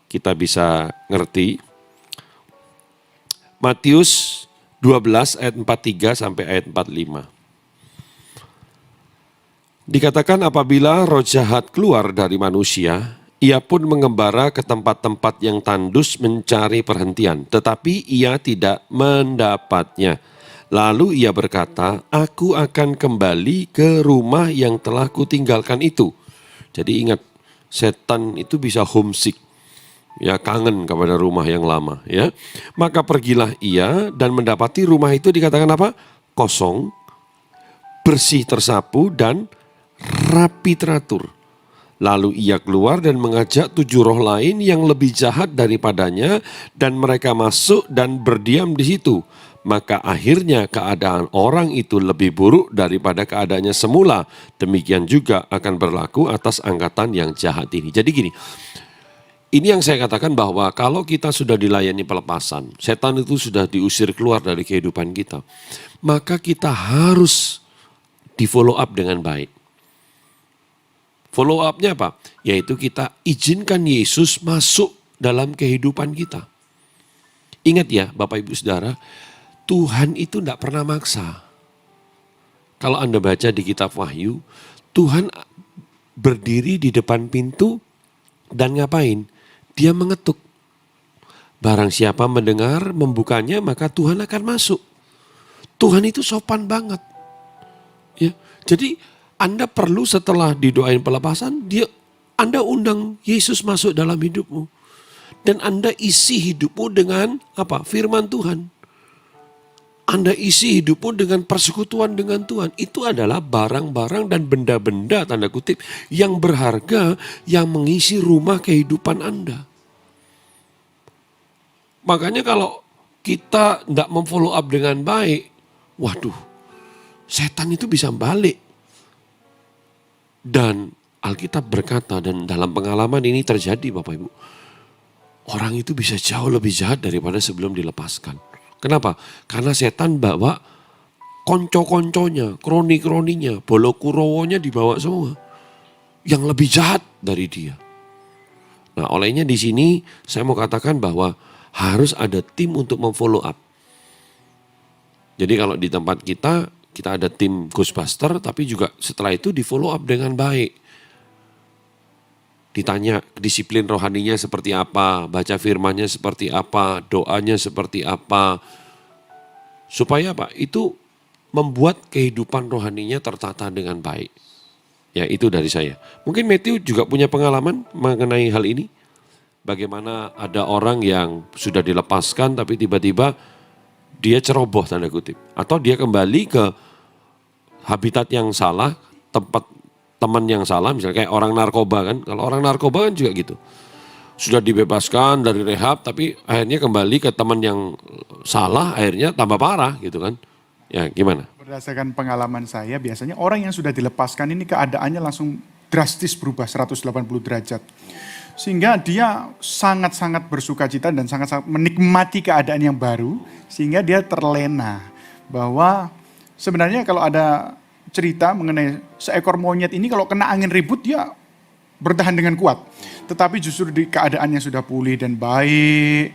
[SPEAKER 3] kita bisa ngerti. Matius 12 ayat 43 sampai ayat 45. Dikatakan apabila roh jahat keluar dari manusia, ia pun mengembara ke tempat-tempat yang tandus mencari perhentian, tetapi ia tidak mendapatnya. Lalu ia berkata, aku akan kembali ke rumah yang telah kutinggalkan itu. Jadi ingat, setan itu bisa homesick, ya kangen kepada rumah yang lama. Ya, maka pergilah ia dan mendapati rumah itu dikatakan apa? Kosong, bersih tersapu dan rapi teratur. Lalu ia keluar dan mengajak 7 roh lain yang lebih jahat daripadanya dan mereka masuk dan berdiam di situ. maka akhirnya keadaan orang itu lebih buruk daripada keadaannya semula. Demikian juga akan berlaku atas angkatan yang jahat ini. Jadi gini, ini yang saya katakan bahwa kalau kita sudah dilayani pelepasan, setan itu sudah diusir keluar dari kehidupan kita, maka kita harus di follow up dengan baik. Follow up-nya apa? Yaitu kita izinkan Yesus masuk dalam kehidupan kita. Ingat ya Bapak Ibu Saudara, Tuhan itu tidak pernah maksa. Kalau Anda baca di kitab Wahyu, Tuhan berdiri di depan pintu dan ngapain? Dia mengetuk. Barang siapa mendengar, membukanya, maka Tuhan akan masuk. Tuhan itu sopan banget. Ya, jadi Anda perlu setelah didoain pelepasan, Anda undang Yesus masuk dalam hidupmu. Dan Anda isi hidupmu dengan apa? Firman Tuhan. Anda isi hidupmu dengan persekutuan dengan Tuhan. Itu adalah barang-barang dan benda-benda tanda kutip yang berharga yang mengisi rumah kehidupan Anda. Makanya kalau kita tidak memfollow up dengan baik, waduh, setan itu bisa balik. Dan Alkitab berkata, dan dalam pengalaman ini terjadi Bapak Ibu, orang itu bisa jauh lebih jahat daripada sebelum dilepaskan. Kenapa? Karena setan bawa konco-konconya, kroni-kroninya, bolokurowonya dibawa semua. Yang lebih jahat dari dia. Nah, olehnya di sini saya mau katakan bahwa harus ada tim untuk memfollow up. Jadi kalau di tempat kita ada tim Ghostbuster, tapi juga setelah itu di follow up dengan baik. Ditanya disiplin rohaninya seperti apa, baca firmannya seperti apa, doanya seperti apa. Supaya apa? Itu membuat kehidupan rohaninya tertata dengan baik. Ya itu dari saya. Mungkin Matthew juga punya pengalaman mengenai hal ini. Bagaimana ada orang yang sudah dilepaskan tapi tiba-tiba dia ceroboh tanda kutip. Atau dia kembali ke habitat yang salah, tempat teman yang salah, misalnya kayak orang narkoba kan. Kalau orang narkoba kan juga gitu. Sudah dibebaskan dari rehab tapi akhirnya kembali ke teman yang salah, akhirnya tambah parah gitu kan. Ya gimana?
[SPEAKER 1] Berdasarkan pengalaman saya, biasanya orang yang sudah dilepaskan ini keadaannya langsung drastis berubah 180 derajat. Sehingga dia sangat-sangat bersuka cita dan sangat-sangat menikmati keadaan yang baru. Sehingga dia terlena bahwa sebenarnya kalau ada cerita mengenai seekor monyet ini kalau kena angin ribut dia bertahan dengan kuat. Tetapi justru di keadaannya sudah pulih dan baik.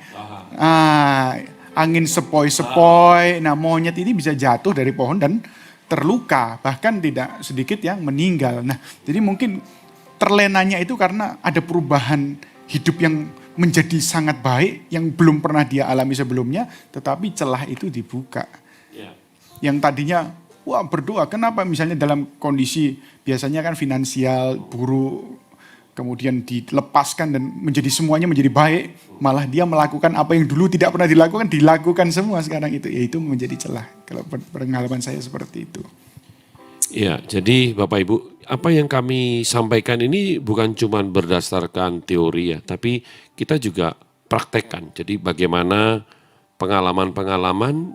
[SPEAKER 1] Angin sepoi-sepoi. Nah monyet ini bisa jatuh dari pohon dan terluka. Bahkan tidak sedikit yang meninggal. Nah jadi mungkin terlenanya itu karena ada perubahan hidup yang menjadi sangat baik. Yang belum pernah dia alami sebelumnya. Tetapi celah itu dibuka. Yang tadinya wah berdoa, kenapa misalnya dalam kondisi biasanya kan finansial buruk, kemudian dilepaskan dan semuanya menjadi baik, malah dia melakukan apa yang dulu tidak pernah dilakukan semua sekarang itu menjadi celah. Kalau pengalaman saya seperti itu.
[SPEAKER 3] Ya, jadi Bapak Ibu, apa yang kami sampaikan ini bukan cuma berdasarkan teori ya, tapi kita juga praktekkan. Jadi bagaimana pengalaman-pengalaman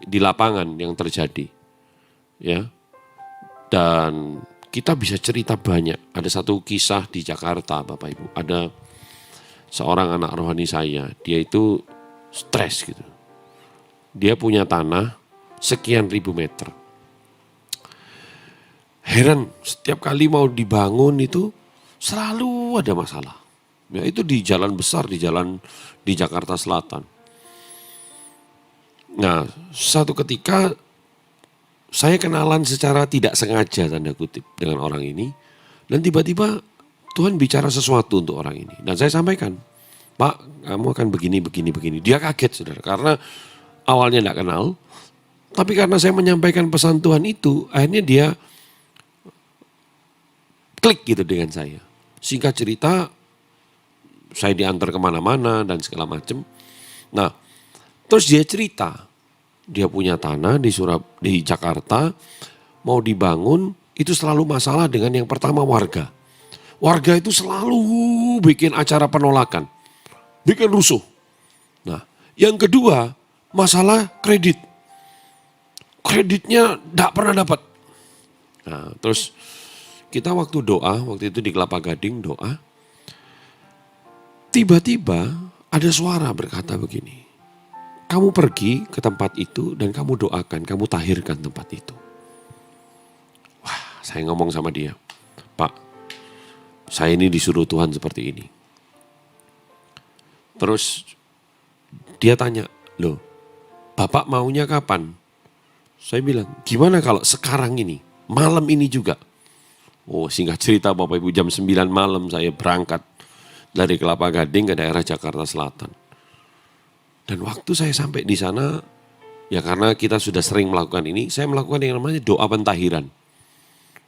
[SPEAKER 3] di lapangan yang terjadi. Ya, dan kita bisa cerita banyak. Ada satu kisah di Jakarta Bapak Ibu. Ada seorang anak rohani saya. Dia itu stres gitu. Dia punya tanah sekian ribu meter. Heran setiap kali mau dibangun itu selalu ada masalah. Ya, itu di jalan besar, di Jakarta Selatan. Nah satu ketika saya kenalan secara tidak sengaja tanda kutip dengan orang ini. Dan tiba-tiba Tuhan bicara sesuatu untuk orang ini. Dan saya sampaikan, Pak kamu akan begini. Dia kaget saudara. Karena awalnya tidak kenal. Tapi karena saya menyampaikan pesan Tuhan itu. Akhirnya dia klik gitu dengan saya. Singkat cerita saya diantar kemana-mana dan segala macam. Nah terus dia cerita. Dia punya tanah di Jakarta, mau dibangun, itu selalu masalah dengan yang pertama warga. Warga itu selalu bikin acara penolakan, bikin rusuh. Nah, yang kedua, masalah kredit. Kreditnya tidak pernah dapat. Nah, terus kita waktu doa, waktu itu di Kelapa Gading doa, tiba-tiba ada suara berkata begini, kamu pergi ke tempat itu dan kamu doakan, kamu tahirkan tempat itu. Wah, saya ngomong sama dia, Pak, saya ini disuruh Tuhan seperti ini. Terus dia tanya, loh, Bapak maunya kapan? Saya bilang, gimana kalau sekarang ini, malam ini juga? Oh, singkat cerita Bapak Ibu, jam 9 malam saya berangkat dari Kelapa Gading ke daerah Jakarta Selatan. Dan waktu saya sampai di sana, ya karena kita sudah sering melakukan ini, saya melakukan yang namanya doa pentahiran.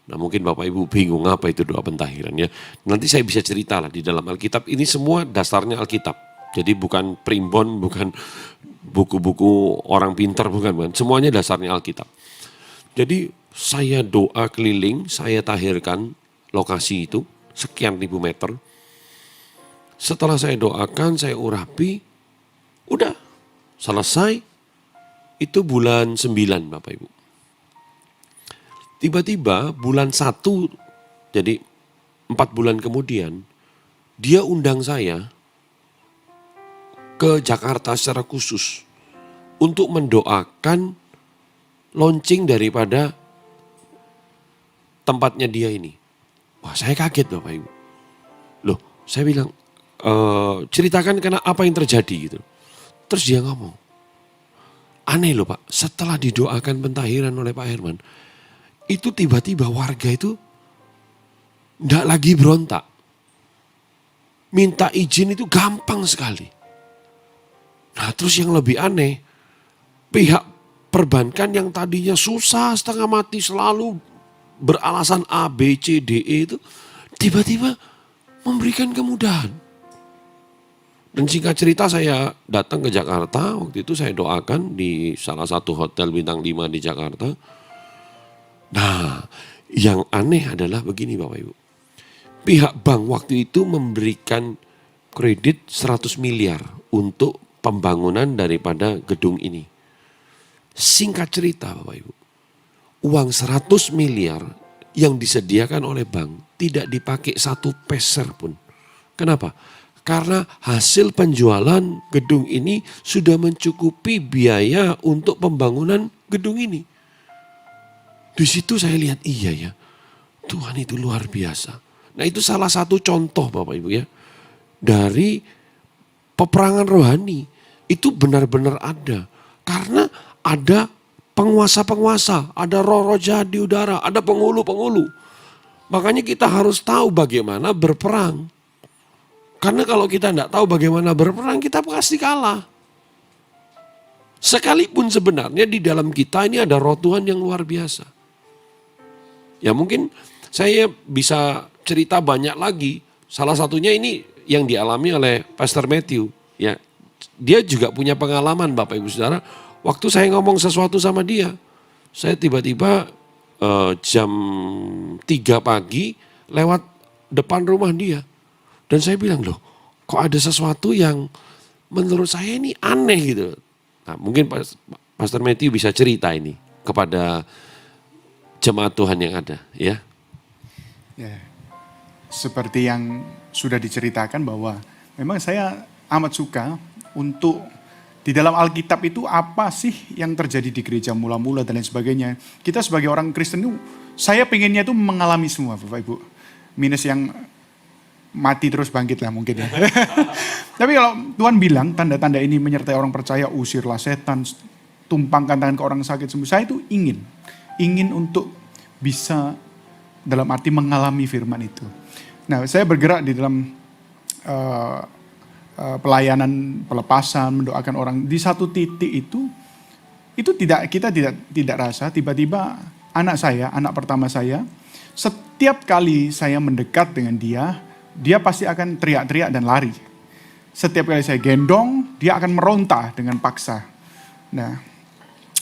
[SPEAKER 3] Nah mungkin Bapak Ibu bingung apa itu doa pentahiran ya. Nanti saya bisa cerita lah di dalam Alkitab, ini semua dasarnya Alkitab. Jadi bukan primbon, bukan buku-buku orang pintar, bukan. Semuanya dasarnya Alkitab. Jadi saya doa keliling, saya tahirkan lokasi itu, sekian ribu meter. Setelah saya doakan, saya urapi, udah selesai. Itu bulan 9 Bapak Ibu. Tiba-tiba bulan 1, jadi 4 bulan kemudian, dia undang saya ke Jakarta secara khusus untuk mendoakan launching daripada tempatnya dia ini. Wah, saya kaget Bapak Ibu. Loh, saya bilang, ceritakan karena apa yang terjadi gitu. Terus dia ngomong, aneh loh Pak, setelah didoakan pentahiran oleh Pak Herman, itu tiba-tiba warga itu enggak lagi berontak. Minta izin itu gampang sekali. Nah terus yang lebih aneh, pihak perbankan yang tadinya susah setengah mati selalu beralasan A, B, C, D, E itu tiba-tiba memberikan kemudahan. Dan singkat cerita saya datang ke Jakarta, waktu itu saya doakan di salah satu hotel bintang 5 di Jakarta. Nah yang aneh adalah begini Bapak Ibu. Pihak bank waktu itu memberikan kredit 100 miliar untuk pembangunan daripada gedung ini. Singkat cerita Bapak Ibu, uang 100 miliar yang disediakan oleh bank tidak dipakai 1 peser pun. Kenapa? Karena hasil penjualan gedung ini sudah mencukupi biaya untuk pembangunan gedung ini. Di situ saya lihat iya ya, Tuhan itu luar biasa. Nah itu salah satu contoh Bapak Ibu ya, dari peperangan rohani itu benar-benar ada. Karena ada penguasa-penguasa, ada roh-roh jahat di udara, ada penghulu-penghulu. Makanya kita harus tahu bagaimana berperang. Karena kalau kita tidak tahu bagaimana berperang, kita pasti kalah. Sekalipun sebenarnya di dalam kita ini ada roh Tuhan yang luar biasa. Ya mungkin saya bisa cerita banyak lagi. Salah satunya ini yang dialami oleh Pastor Matthew. Ya, dia juga punya pengalaman Bapak Ibu Saudara. Waktu saya ngomong sesuatu sama dia, saya tiba-tiba jam 3 pagi lewat depan rumah dia. Dan saya bilang, loh kok ada sesuatu yang menurut saya ini aneh gitu. Nah mungkin Pastor Matthew bisa cerita ini kepada jemaat Tuhan yang ada ya.
[SPEAKER 1] Ya, seperti yang sudah diceritakan bahwa memang saya amat suka untuk di dalam Alkitab itu apa sih yang terjadi di gereja mula-mula dan lain sebagainya. Kita sebagai orang Kristen itu, saya pengennya itu mengalami semua Bapak Ibu. Minus yang mati terus bangkit lah mungkin ya. Tapi kalau Tuhan bilang tanda-tanda ini menyertai orang percaya, usirlah setan, tumpangkan tangan ke orang sakit sembuh. Saya itu ingin untuk bisa dalam arti mengalami firman itu. Nah saya bergerak di dalam pelayanan pelepasan, mendoakan orang. Di satu titik itu kita tidak rasa tiba-tiba anak pertama saya, setiap kali saya mendekat dengan dia pasti akan teriak-teriak dan lari. Setiap kali saya gendong, dia akan meronta dengan paksa. Nah,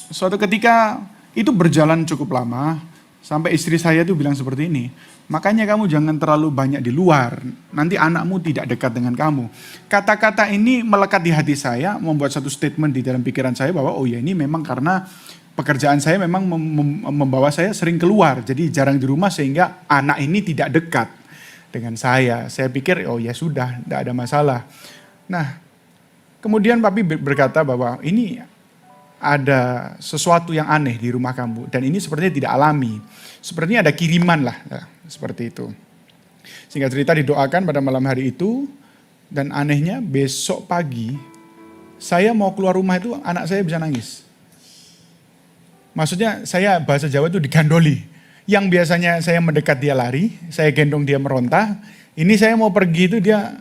[SPEAKER 1] suatu ketika itu berjalan cukup lama, sampai istri saya itu bilang seperti ini, Makanya kamu jangan terlalu banyak di luar. Nanti anakmu tidak dekat dengan kamu. Kata-kata ini melekat di hati saya, membuat satu statement di dalam pikiran saya bahwa oh ya ini memang karena pekerjaan saya memang membawa saya sering keluar. Jadi jarang di rumah sehingga anak ini tidak dekat dengan saya. Saya pikir oh ya sudah, tidak ada masalah. Nah, kemudian papi berkata bahwa ini ada sesuatu yang aneh di rumah kamu. Dan ini sepertinya tidak alami. Sepertinya ada kiriman lah. Nah, seperti itu. Singkat cerita didoakan pada malam hari itu. Dan anehnya besok pagi saya mau keluar rumah itu anak saya bisa nangis. Maksudnya saya bahasa Jawa itu digandoli. Yang biasanya saya mendekat dia lari. Saya gendong dia meronta. Ini saya mau pergi itu dia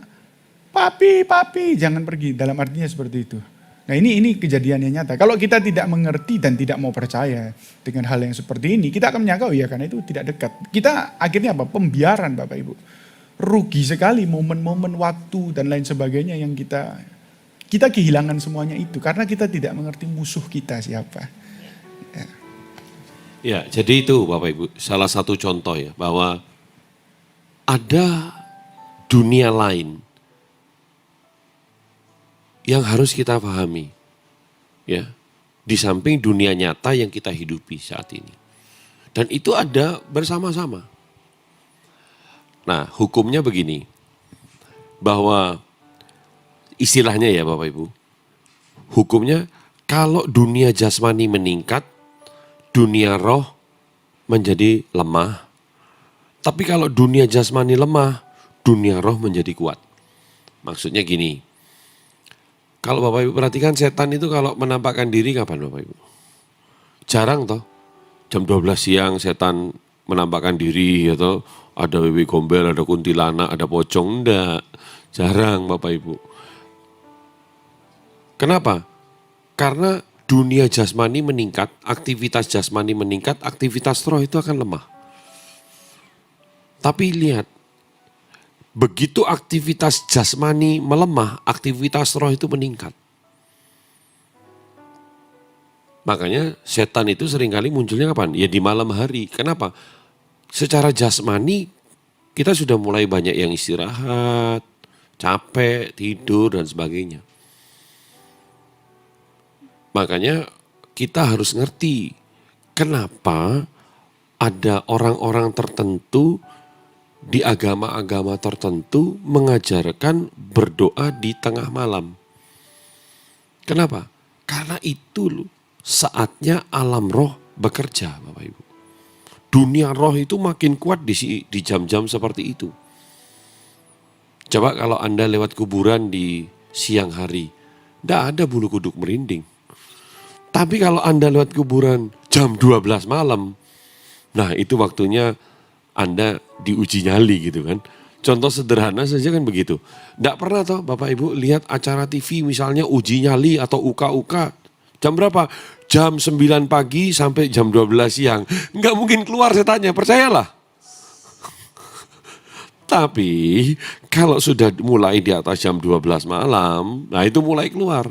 [SPEAKER 1] papi, jangan pergi. Dalam artinya seperti itu. Nah ini kejadian yang nyata. Kalau kita tidak mengerti dan tidak mau percaya dengan hal yang seperti ini, kita akan menyangka oh ya karena itu tidak dekat. Kita akhirnya apa? Pembiaran Bapak Ibu. Rugi sekali momen-momen waktu dan lain sebagainya yang kita kehilangan semuanya itu. Karena kita tidak mengerti musuh kita siapa.
[SPEAKER 3] Ya, jadi itu Bapak Ibu, salah satu contoh ya, bahwa ada dunia lain yang harus kita pahami, ya, di samping dunia nyata yang kita hidupi saat ini. Dan itu ada bersama-sama. Nah, hukumnya begini, bahwa istilahnya ya Bapak Ibu, hukumnya kalau dunia jasmani meningkat, dunia roh menjadi lemah. Tapi kalau dunia jasmani lemah, dunia roh menjadi kuat. Maksudnya gini, kalau Bapak Ibu perhatikan setan itu kalau menampakkan diri kapan Bapak Ibu? Jarang toh. Jam 12 siang setan menampakkan diri atau ada wewe gombel, ada kuntilanak, ada pocong. Enggak. Jarang Bapak Ibu. Kenapa? Karena dunia jasmani meningkat, aktivitas jasmani meningkat, aktivitas roh itu akan lemah. Tapi lihat, begitu aktivitas jasmani melemah, aktivitas roh itu meningkat. Makanya setan itu seringkali munculnya kapan? Ya di malam hari. Kenapa? Secara jasmani kita sudah mulai banyak yang istirahat, capek, tidur dan sebagainya. Makanya kita harus ngerti kenapa ada orang-orang tertentu di agama-agama tertentu mengajarkan berdoa di tengah malam. Kenapa? Karena itu loh saatnya alam roh bekerja Bapak Ibu. Dunia roh itu makin kuat di jam-jam seperti itu. Coba kalau Anda lewat kuburan di siang hari, tidak ada bulu kuduk merinding. Tapi kalau Anda lewat kuburan jam 12 malam, nah itu waktunya Anda diuji nyali gitu kan. Contoh sederhana saja kan begitu. Tidak pernah toh Bapak Ibu lihat acara TV misalnya uji nyali atau uka-uka. Jam berapa? Jam 9 pagi sampai jam 12 siang. Enggak mungkin keluar setannya, percayalah. Tapi kalau sudah mulai di atas jam 12 malam, nah itu mulai keluar.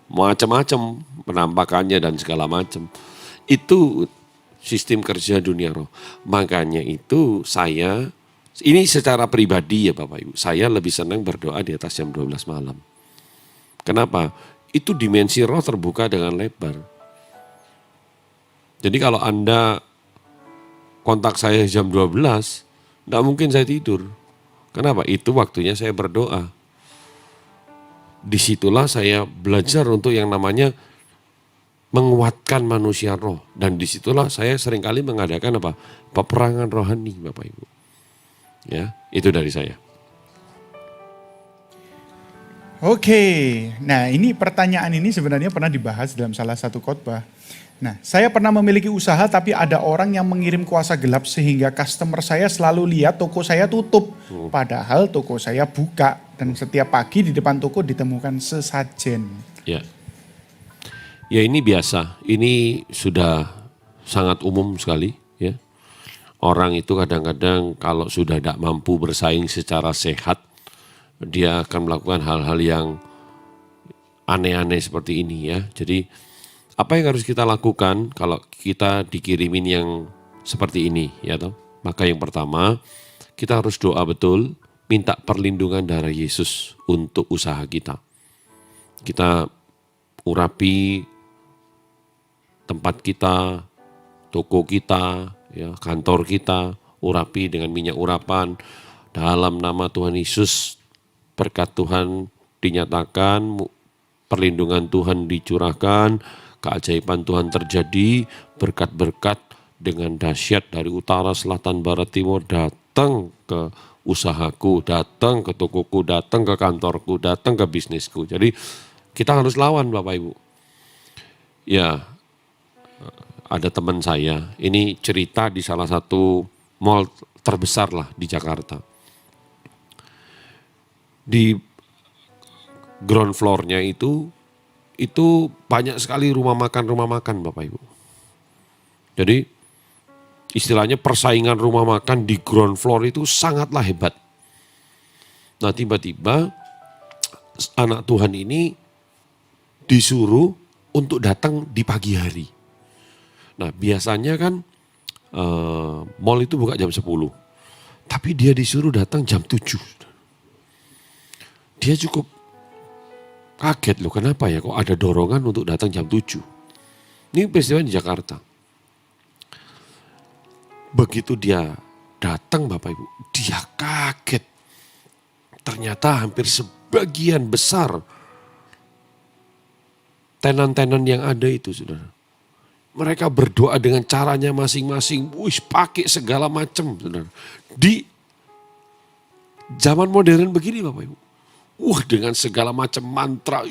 [SPEAKER 3] Macam-macam penampakannya dan segala macam. Itu sistem kerja dunia roh. Makanya itu saya, ini secara pribadi ya Bapak Ibu, saya lebih senang berdoa di atas jam 12 malam. Kenapa? Itu dimensi roh terbuka dengan lebar. Jadi kalau Anda kontak saya jam 12, tidak mungkin saya tidur. Kenapa? Itu waktunya saya berdoa. Disitulah saya belajar untuk yang namanya menguatkan manusia roh. Dan disitulah saya seringkali mengadakan apa? Peperangan rohani Bapak Ibu. Ya, itu dari saya.
[SPEAKER 1] Oke, nah ini pertanyaan ini sebenarnya pernah dibahas dalam salah satu khotbah. Nah, saya pernah memiliki usaha tapi ada orang yang mengirim kuasa gelap sehingga customer saya selalu lihat toko saya tutup. Padahal toko saya buka dan setiap pagi di depan toko ditemukan sesajen.
[SPEAKER 3] Ya. Ya ini biasa, ini sudah sangat umum sekali ya. Orang itu kadang-kadang kalau sudah tidak mampu bersaing secara sehat, dia akan melakukan hal-hal yang aneh-aneh seperti ini ya. Jadi apa yang harus kita lakukan kalau kita dikirimin yang seperti ini ya toh? Maka yang pertama, kita harus doa betul, minta perlindungan dari Yesus untuk usaha kita. Kita urapi tempat kita, toko kita, ya, kantor kita, urapi dengan minyak urapan. Dalam nama Tuhan Yesus, berkat Tuhan dinyatakan, perlindungan Tuhan dicurahkan, keajaiban Tuhan terjadi, berkat-berkat dengan dahsyat dari utara, selatan, barat, timur datang ke usahaku, datang ke tokoku, datang ke kantorku, datang ke bisnisku. Jadi kita harus lawan Bapak Ibu. Ya, ada teman saya, ini cerita di salah satu mall terbesar lah di Jakarta. Di ground floor-nya itu banyak sekali rumah makan Bapak Ibu. Jadi istilahnya persaingan rumah makan di ground floor itu sangatlah hebat. Nah tiba-tiba anak Tuhan ini disuruh untuk datang di pagi hari. Nah biasanya kan mall itu buka jam 10. Tapi dia disuruh datang jam 7. Dia cukup kaget loh, kenapa ya kok ada dorongan untuk datang jam 7. Ini peristiwa di Jakarta. Begitu dia datang Bapak Ibu, dia kaget. Ternyata hampir sebagian besar tenan-tenan yang ada itu saudara. Mereka berdoa dengan caranya masing-masing, pakai segala macam saudara. Di zaman modern begini Bapak Ibu. Dengan segala macam mantra,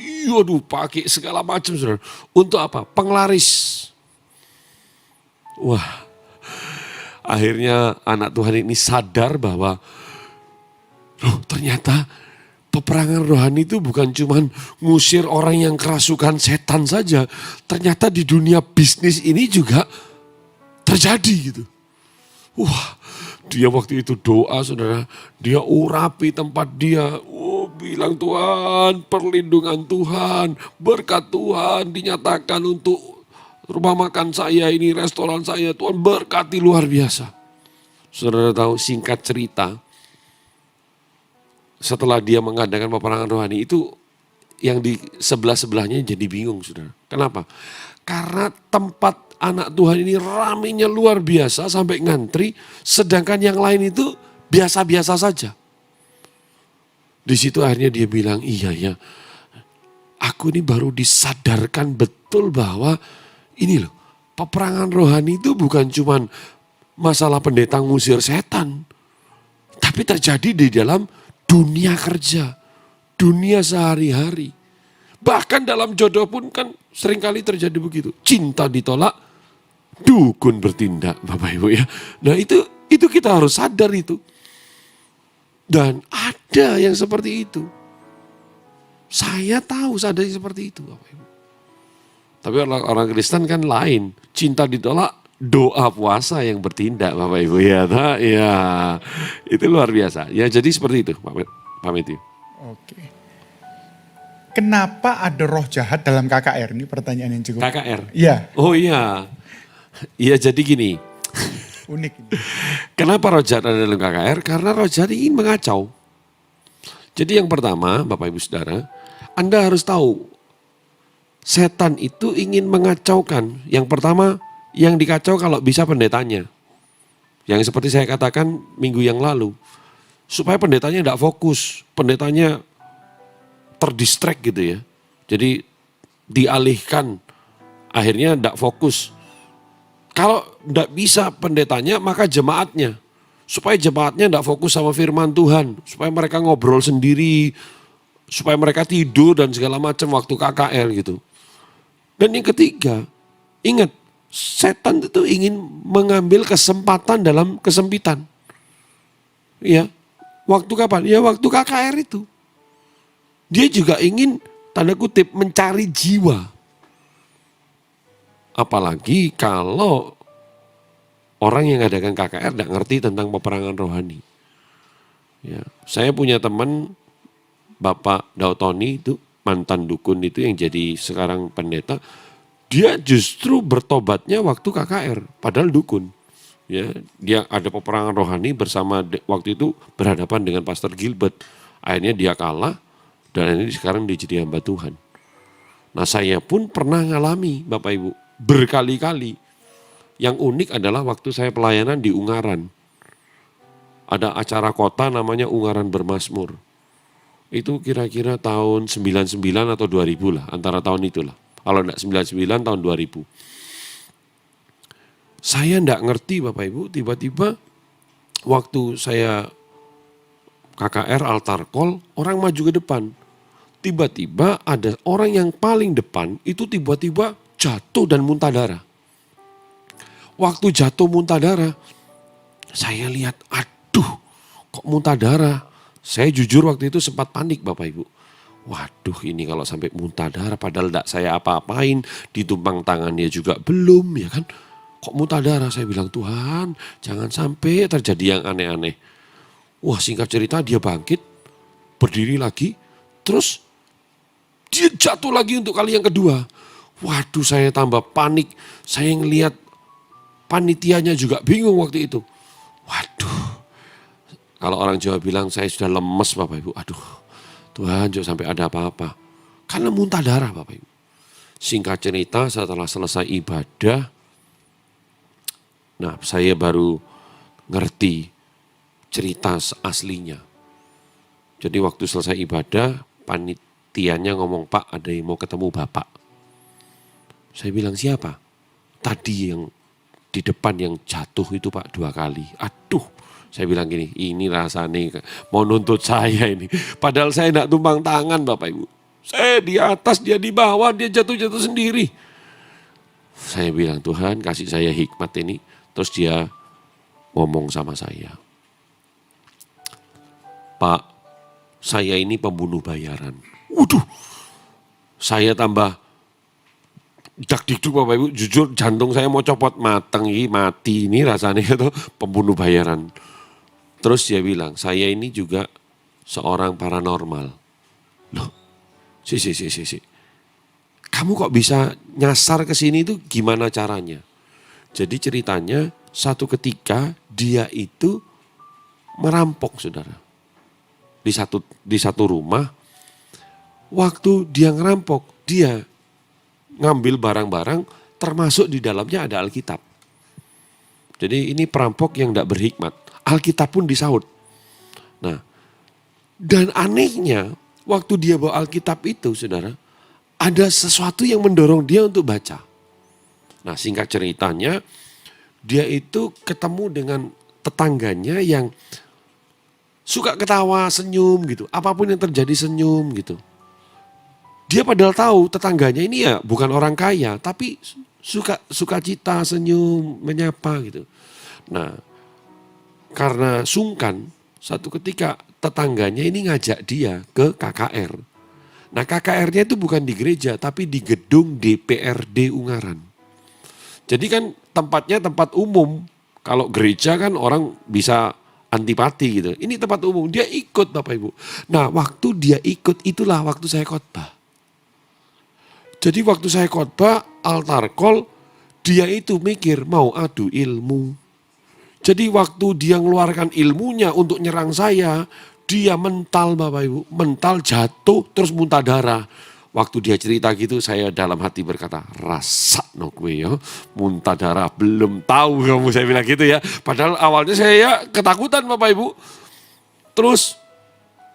[SPEAKER 3] pakai segala macam saudara. Untuk apa? Penglaris. Akhirnya anak Tuhan ini sadar bahwa ternyata peperangan rohani itu bukan cuma ngusir orang yang kerasukan setan saja. Ternyata di dunia bisnis ini juga terjadi gitu. Dia waktu itu doa saudara, dia urapi tempat dia. Bilang Tuhan, perlindungan Tuhan, berkat Tuhan dinyatakan untuk rumah makan saya ini, restoran saya, Tuhan berkati luar biasa. Saudara tahu, singkat cerita, setelah dia mengadakan peperangan rohani itu, yang di sebelah-sebelahnya jadi bingung saudara. Kenapa? Karena tempat anak Tuhan ini ramainya luar biasa sampai ngantri, sedangkan yang lain itu biasa-biasa saja. Di situ akhirnya dia bilang, iya ya, aku ini baru disadarkan betul bahwa ini loh, peperangan rohani itu bukan cuma masalah pendeta ngusir setan, tapi terjadi di dalam dunia kerja, dunia sehari-hari. Bahkan dalam jodoh pun kan seringkali terjadi begitu. Cinta ditolak, dukun bertindak Bapak Ibu ya. Nah itu kita harus sadar itu. Dan ada yang seperti itu. Saya tahu ada yang seperti itu Bapak Ibu. Tapi orang Kristen kan lain. Cinta ditolak, doa puasa yang bertindak Bapak Ibu ya. Ya, itu luar biasa. Ya jadi seperti itu Pak Matthew.
[SPEAKER 1] Oke. Kenapa ada roh jahat dalam KKR? Ini pertanyaan yang cukup.
[SPEAKER 3] KKR?
[SPEAKER 1] Iya.
[SPEAKER 3] Oh iya. Iya jadi gini.
[SPEAKER 1] Unik.
[SPEAKER 3] Kenapa roh jahat ada dalam KKR? Karena roh jahat ingin mengacau. Jadi yang pertama Bapak Ibu Saudara, Anda harus tahu setan itu ingin mengacaukan. Yang pertama yang dikacau kalau bisa pendetanya. Yang seperti saya katakan minggu yang lalu. Supaya pendetanya tidak fokus, pendetanya terdistract gitu ya. Jadi dialihkan, akhirnya tidak fokus. Kalau tidak bisa pendetanya, maka jemaatnya. Supaya jemaatnya tidak fokus sama firman Tuhan. Supaya mereka ngobrol sendiri. Supaya mereka tidur dan segala macam waktu KKR gitu. Dan yang ketiga, ingat, setan itu ingin mengambil kesempatan dalam kesempitan. Ya, waktu kapan? Ya waktu KKR itu. Dia juga ingin, tanda kutip, mencari jiwa. Apalagi kalau orang yang ngadakan KKR tidak ngerti tentang peperangan rohani. Ya, saya punya teman, Bapak Dautoni itu, mantan dukun itu yang jadi sekarang pendeta. Dia justru bertobatnya waktu KKR, padahal dukun. Ya, dia ada peperangan rohani bersama waktu itu berhadapan dengan Pastor Gilbert. Akhirnya dia kalah dan ini sekarang dia jadi hamba Tuhan. Nah saya pun pernah ngalami Bapak Ibu berkali-kali. Yang unik adalah waktu saya pelayanan di Ungaran. Ada acara kota namanya Ungaran Bermazmur. Itu kira-kira tahun 99 atau 2000 lah, antara tahun itulah. Kalau enggak 99 tahun 2000. Saya enggak ngerti Bapak Ibu, tiba-tiba waktu saya KKR altar call, orang maju ke depan. Tiba-tiba ada orang yang paling depan itu tiba-tiba jatuh dan muntah darah. Waktu jatuh muntah darah, saya lihat, aduh kok muntah darah. Saya jujur waktu itu sempat panik Bapak Ibu. Waduh ini kalau sampai muntah darah padahal tidak saya apa-apain, ditumpang tangannya juga belum ya kan. Kok muntah darah? Saya bilang Tuhan jangan sampai terjadi yang aneh-aneh. Wah singkat cerita dia bangkit, berdiri lagi, terus dia jatuh lagi untuk kali yang kedua. Waduh saya tambah panik. Saya ngelihat panitianya juga bingung waktu itu. Waduh. Kalau orang Jawa bilang saya sudah lemes Bapak Ibu. Aduh Tuhan jangan sampai ada apa-apa. Karena muntah darah Bapak Ibu. Singkat cerita setelah selesai ibadah. Nah saya baru ngerti cerita aslinya. Jadi waktu selesai ibadah panitianya ngomong, Pak ada yang mau ketemu Bapak. Saya bilang siapa? Tadi yang di depan yang jatuh itu Pak 2 kali. Aduh, saya bilang gini, ini rasanya mau nuntut saya ini. Padahal saya enggak tumpang tangan Bapak Ibu. Saya di atas, dia di bawah, dia jatuh-jatuh sendiri. Saya bilang Tuhan kasih saya hikmat ini. Terus dia ngomong sama saya. Pak, saya ini pembunuh bayaran. Waduh, saya tambah dak-dikduk Bapak Ibu, jujur jantung saya mau copot, mati ini rasanya itu pembunuh bayaran. Terus dia bilang, saya ini juga seorang paranormal. Loh, si. Kamu kok bisa nyasar ke sini itu gimana caranya? Jadi ceritanya satu ketika dia itu merampok saudara. Di satu rumah, waktu dia ngerampok, dia ngambil barang-barang termasuk di dalamnya ada Alkitab. Jadi ini perampok yang tidak berhikmat. Alkitab pun disaut. Nah, dan anehnya waktu dia bawa Alkitab itu saudara, ada sesuatu yang mendorong dia untuk baca. Nah singkat ceritanya, dia itu ketemu dengan tetangganya yang suka ketawa, senyum gitu. Apapun yang terjadi senyum gitu. Dia padahal tahu tetangganya ini ya bukan orang kaya, tapi suka cita, senyum, menyapa gitu. Nah, karena sungkan, satu ketika tetangganya ini ngajak dia ke KKR. Nah, KKR-nya itu bukan di gereja, tapi di gedung DPRD Ungaran. Jadi kan tempatnya tempat umum. Kalau gereja kan orang bisa antipati gitu. Ini tempat umum, dia ikut Bapak Ibu. Nah, waktu dia ikut itulah waktu saya khotbah. Jadi waktu saya khotbah, altar call, dia itu mikir mau adu ilmu. Jadi waktu dia ngeluarkan ilmunya untuk nyerang saya, dia mental Bapak Ibu, mental jatuh terus muntah darah. Waktu dia cerita gitu saya dalam hati berkata, rasa no gue ya, muntah darah belum tahu kamu, saya bilang gitu ya. Padahal awalnya saya ketakutan Bapak Ibu. Terus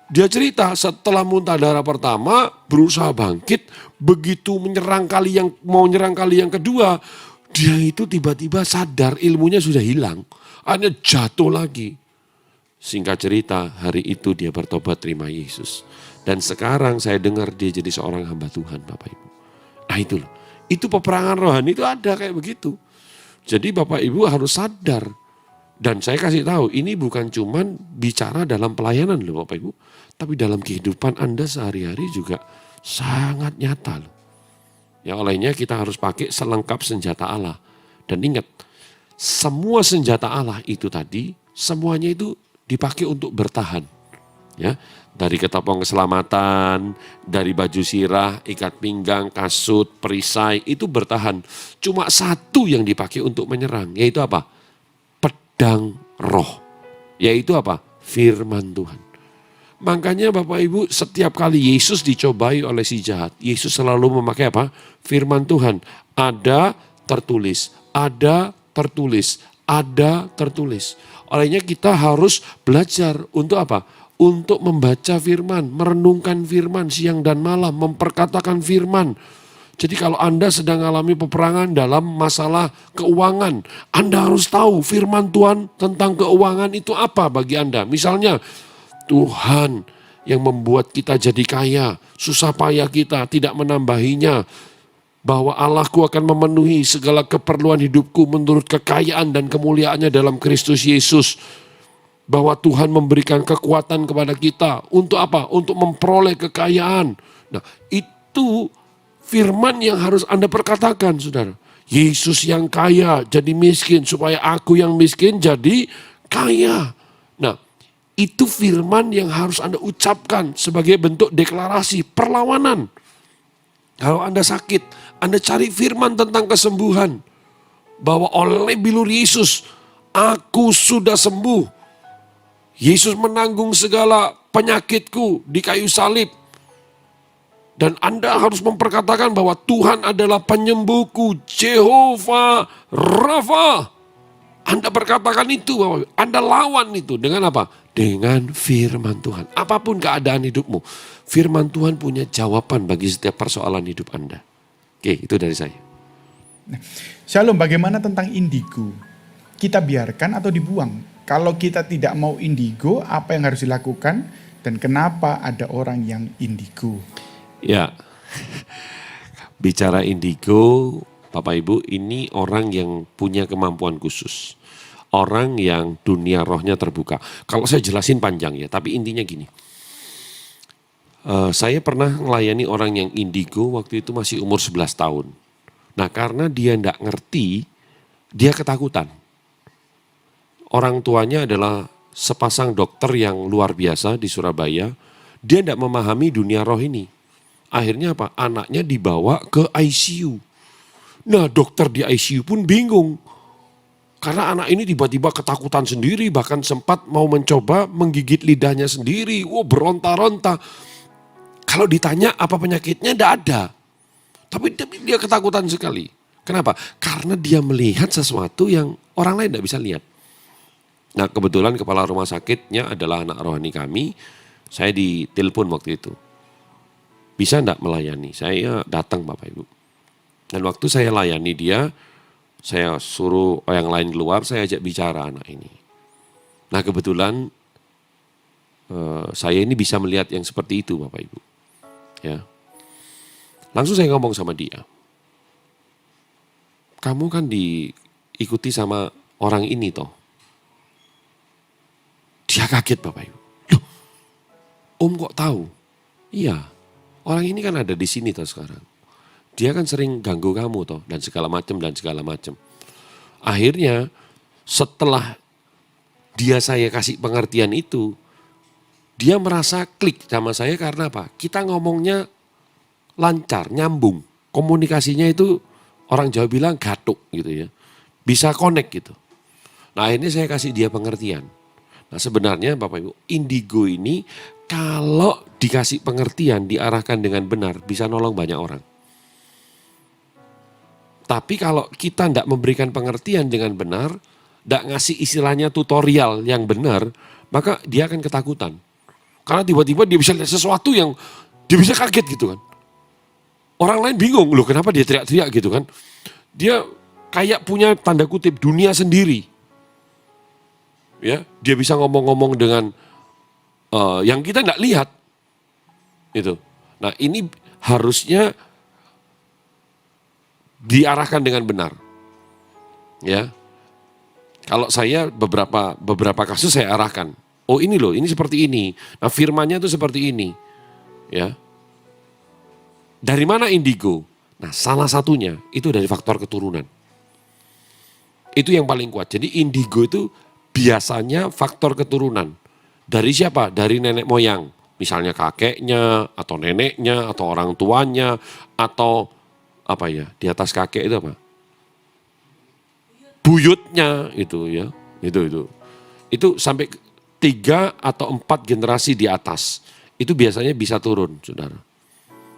[SPEAKER 3] dia cerita setelah muntah darah pertama berusaha bangkit, begitu mau nyerang kali yang kedua, dia itu tiba-tiba sadar ilmunya sudah hilang, hanya jatuh lagi. Singkat cerita hari itu dia bertobat terima Yesus. Dan sekarang saya dengar dia jadi seorang hamba Tuhan Bapak Ibu. Nah itu loh, itu peperangan rohani itu ada kayak begitu. Jadi Bapak Ibu harus sadar. Dan saya kasih tahu ini bukan cuman bicara dalam pelayanan loh Bapak Ibu. Tapi dalam kehidupan Anda sehari-hari juga sangat nyata loh. Ya olehnya kita harus pakai selengkap senjata Allah. Dan ingat, semua senjata Allah itu tadi, semuanya itu dipakai untuk bertahan. Ya, dari ketopong keselamatan, dari baju sirah, ikat pinggang, kasut, perisai, itu bertahan. Cuma satu yang dipakai untuk menyerang, yaitu apa? ladang roh. Yaitu apa? Firman Tuhan. Makanya Bapak Ibu, setiap kali Yesus dicobai oleh si jahat, Yesus selalu memakai apa? Firman Tuhan. Ada tertulis, ada tertulis, ada tertulis. Olehnya kita harus belajar untuk apa? Untuk membaca firman, merenungkan firman siang dan malam, memperkatakan firman. Jadi kalau Anda sedang alami peperangan dalam masalah keuangan, Anda harus tahu firman Tuhan tentang keuangan itu apa bagi Anda. Misalnya, Tuhan yang membuat kita jadi kaya, susah payah kita tidak menambahinya. Bahwa Allahku akan memenuhi segala keperluan hidupku menurut kekayaan dan kemuliaannya dalam Kristus Yesus. Bahwa Tuhan memberikan kekuatan kepada kita. Untuk apa? Untuk memperoleh kekayaan. Nah, itu firman yang harus Anda perkatakan, saudara. Yesus yang kaya jadi miskin supaya aku yang miskin jadi kaya. Nah, itu firman yang harus Anda ucapkan sebagai bentuk deklarasi perlawanan. Kalau Anda sakit, Anda cari firman tentang kesembuhan. Bahwa oleh bilur Yesus, aku sudah sembuh. Yesus menanggung segala penyakitku di kayu salib. Dan Anda harus memperkatakan bahwa Tuhan adalah penyembuhku, Jehovah Rafa. Anda perkatakan itu, bahwa Anda lawan itu dengan apa? Dengan firman Tuhan. Apapun keadaan hidupmu, firman Tuhan punya jawaban bagi setiap persoalan hidup Anda. Oke, itu dari saya.
[SPEAKER 1] Shalom, bagaimana tentang indigo? Kita biarkan atau dibuang? Kalau kita tidak mau indigo, apa yang harus dilakukan? Dan kenapa ada orang yang indigo?
[SPEAKER 3] Ya, bicara indigo, Bapak Ibu, ini orang yang punya kemampuan khusus. Orang yang dunia rohnya terbuka. Kalau saya jelasin panjang ya, tapi intinya gini. Saya pernah melayani orang yang indigo waktu itu masih umur 11 tahun. Nah, karena dia tidak ngerti, dia ketakutan. Orang tuanya adalah sepasang dokter yang luar biasa di Surabaya. Dia tidak memahami dunia roh ini. Akhirnya apa? Anaknya dibawa ke ICU. Nah, dokter di ICU pun bingung. Karena anak ini tiba-tiba ketakutan sendiri, bahkan sempat mau mencoba menggigit lidahnya sendiri. Beronta-ronta. Kalau ditanya apa penyakitnya, tidak ada. Tapi dia ketakutan sekali. Kenapa? Karena dia melihat sesuatu yang orang lain tidak bisa lihat. Nah, kebetulan kepala rumah sakitnya adalah anak rohani kami. Saya ditelepon waktu itu. Bisa enggak melayani? Saya datang Bapak Ibu. Dan waktu saya layani dia, saya suruh yang lain keluar, saya ajak bicara anak ini. Nah, kebetulan saya ini bisa melihat yang seperti itu Bapak Ibu. Ya. Langsung saya ngomong sama dia. Kamu kan diikuti sama orang ini toh. Dia kaget Bapak Ibu. Loh, Om kok tahu? Iya, orang ini kan ada di sini toh sekarang. Dia kan sering ganggu kamu toh dan segala macam. Akhirnya setelah saya kasih pengertian itu, dia merasa klik sama saya karena apa? Kita ngomongnya lancar, nyambung. Komunikasinya itu orang Jawa bilang gatuk gitu ya. Bisa connect gitu. Nah, akhirnya saya kasih dia pengertian. Nah, sebenarnya Bapak Ibu, indigo ini kalau dikasih pengertian, diarahkan dengan benar, bisa nolong banyak orang. Tapi kalau kita tidak memberikan pengertian dengan benar, tidak ngasih istilahnya tutorial yang benar, maka dia akan ketakutan. Karena tiba-tiba dia bisa lihat sesuatu yang dia bisa kaget gitu kan. Orang lain bingung, loh kenapa dia teriak-teriak gitu kan. Dia kayak punya tanda kutip dunia sendiri. Ya, dia bisa ngomong-ngomong dengan yang kita tidak lihat. Itu. Nah, ini harusnya diarahkan dengan benar. Ya. Kalau saya beberapa kasus saya arahkan. Oh, ini loh, ini seperti ini. Nah, firmannya itu seperti ini. Ya. Dari mana indigo? Nah, salah satunya itu dari faktor keturunan. Itu yang paling kuat. Jadi indigo itu biasanya faktor keturunan. Dari siapa? Dari nenek moyang. Misalnya kakeknya, atau neneknya, atau orang tuanya, atau apa ya, di atas kakek itu apa? Buyutnya itu ya. Itu sampai 3 atau 4 generasi di atas. Itu biasanya bisa turun, saudara.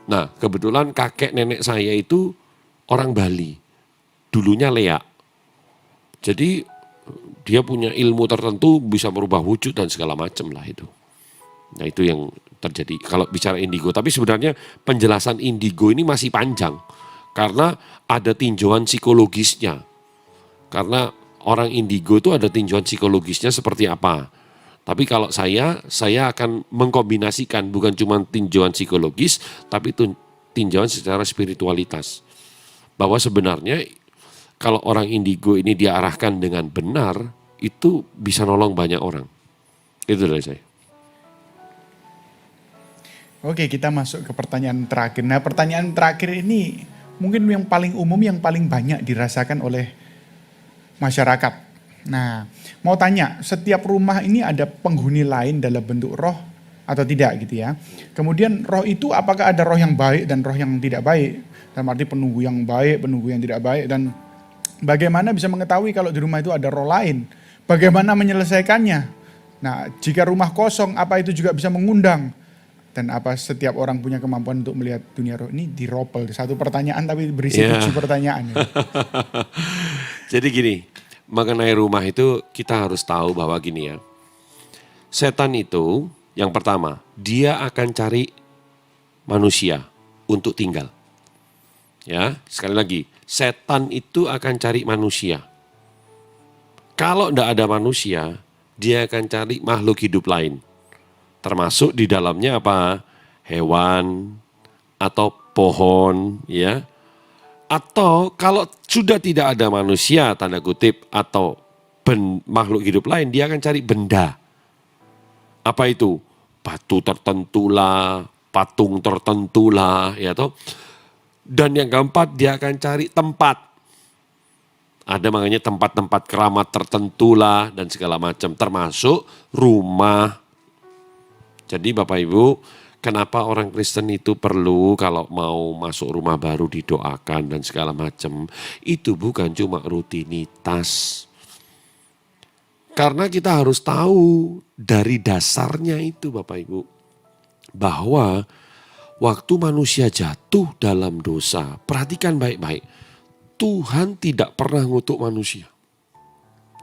[SPEAKER 3] Nah, kebetulan kakek nenek saya itu orang Bali. Dulunya leak. Jadi dia punya ilmu tertentu bisa merubah wujud dan segala macam lah itu. Nah, itu yang terjadi kalau bicara indigo. Tapi sebenarnya penjelasan indigo ini masih panjang. Karena ada tinjauan psikologisnya. Karena orang indigo itu ada tinjauan psikologisnya seperti apa. Tapi kalau saya akan mengkombinasikan bukan cuma tinjauan psikologis, tapi tinjauan secara spiritualitas. Bahwa sebenarnya kalau orang indigo ini diarahkan dengan benar, itu bisa nolong banyak orang. Itu dari saya.
[SPEAKER 1] Oke, kita masuk ke pertanyaan terakhir. Nah, pertanyaan terakhir ini mungkin yang paling umum, yang paling banyak dirasakan oleh masyarakat. Nah, mau tanya, setiap rumah ini ada penghuni lain dalam bentuk roh atau tidak gitu ya. Kemudian roh itu apakah ada roh yang baik dan roh yang tidak baik? Dalam arti penunggu yang baik, penunggu yang tidak baik. Dan bagaimana bisa mengetahui kalau di rumah itu ada roh lain? Bagaimana menyelesaikannya? Nah, jika rumah kosong, apa itu juga bisa mengundang? Dan apa setiap orang punya kemampuan untuk melihat dunia roh ini? Diropel, satu pertanyaan tapi berisi 7 pertanyaan.
[SPEAKER 3] Jadi gini, mengenai rumah itu kita harus tahu bahwa gini ya. Setan itu yang pertama, dia akan cari manusia untuk tinggal. Ya, sekali lagi, setan itu akan cari manusia. Kalau tidak ada manusia, dia akan cari makhluk hidup lain. Termasuk di dalamnya apa? Hewan atau pohon, ya. Atau kalau sudah tidak ada manusia, tanda kutip, atau makhluk hidup lain, dia akan cari benda. Apa itu? Batu tertentu lah, patung tertentu lah, ya toh. Dan yang keempat, dia akan cari tempat. Ada makanya tempat-tempat keramat tertentu lah, dan segala macam. Termasuk rumah. Jadi Bapak Ibu, kenapa orang Kristen itu perlu kalau mau masuk rumah baru didoakan dan segala macam. Itu bukan cuma rutinitas. Karena kita harus tahu dari dasarnya itu Bapak Ibu. Bahwa waktu manusia jatuh dalam dosa, perhatikan baik-baik. Tuhan tidak pernah ngutuk manusia.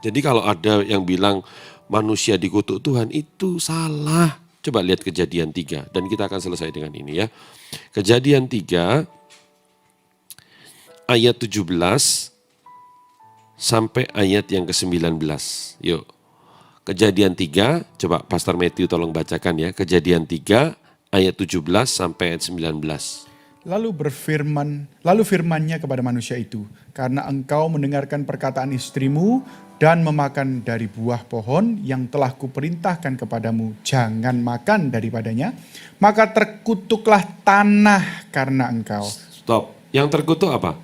[SPEAKER 3] Jadi kalau ada yang bilang manusia dikutuk Tuhan, itu salah. Coba lihat Kejadian 3 dan kita akan selesai dengan ini ya. Kejadian 3 ayat 17 sampai ayat yang ke-19. Yuk. Kejadian 3, coba Pastor Matthew tolong bacakan ya. Kejadian 3 ayat 17 sampai ayat 19.
[SPEAKER 1] Lalu firman-Nya kepada manusia itu, karena engkau mendengarkan perkataan istrimu dan memakan dari buah pohon yang telah kuperintahkan kepadamu, jangan makan daripadanya, maka terkutuklah tanah karena engkau.
[SPEAKER 3] Stop. Yang terkutuk apa?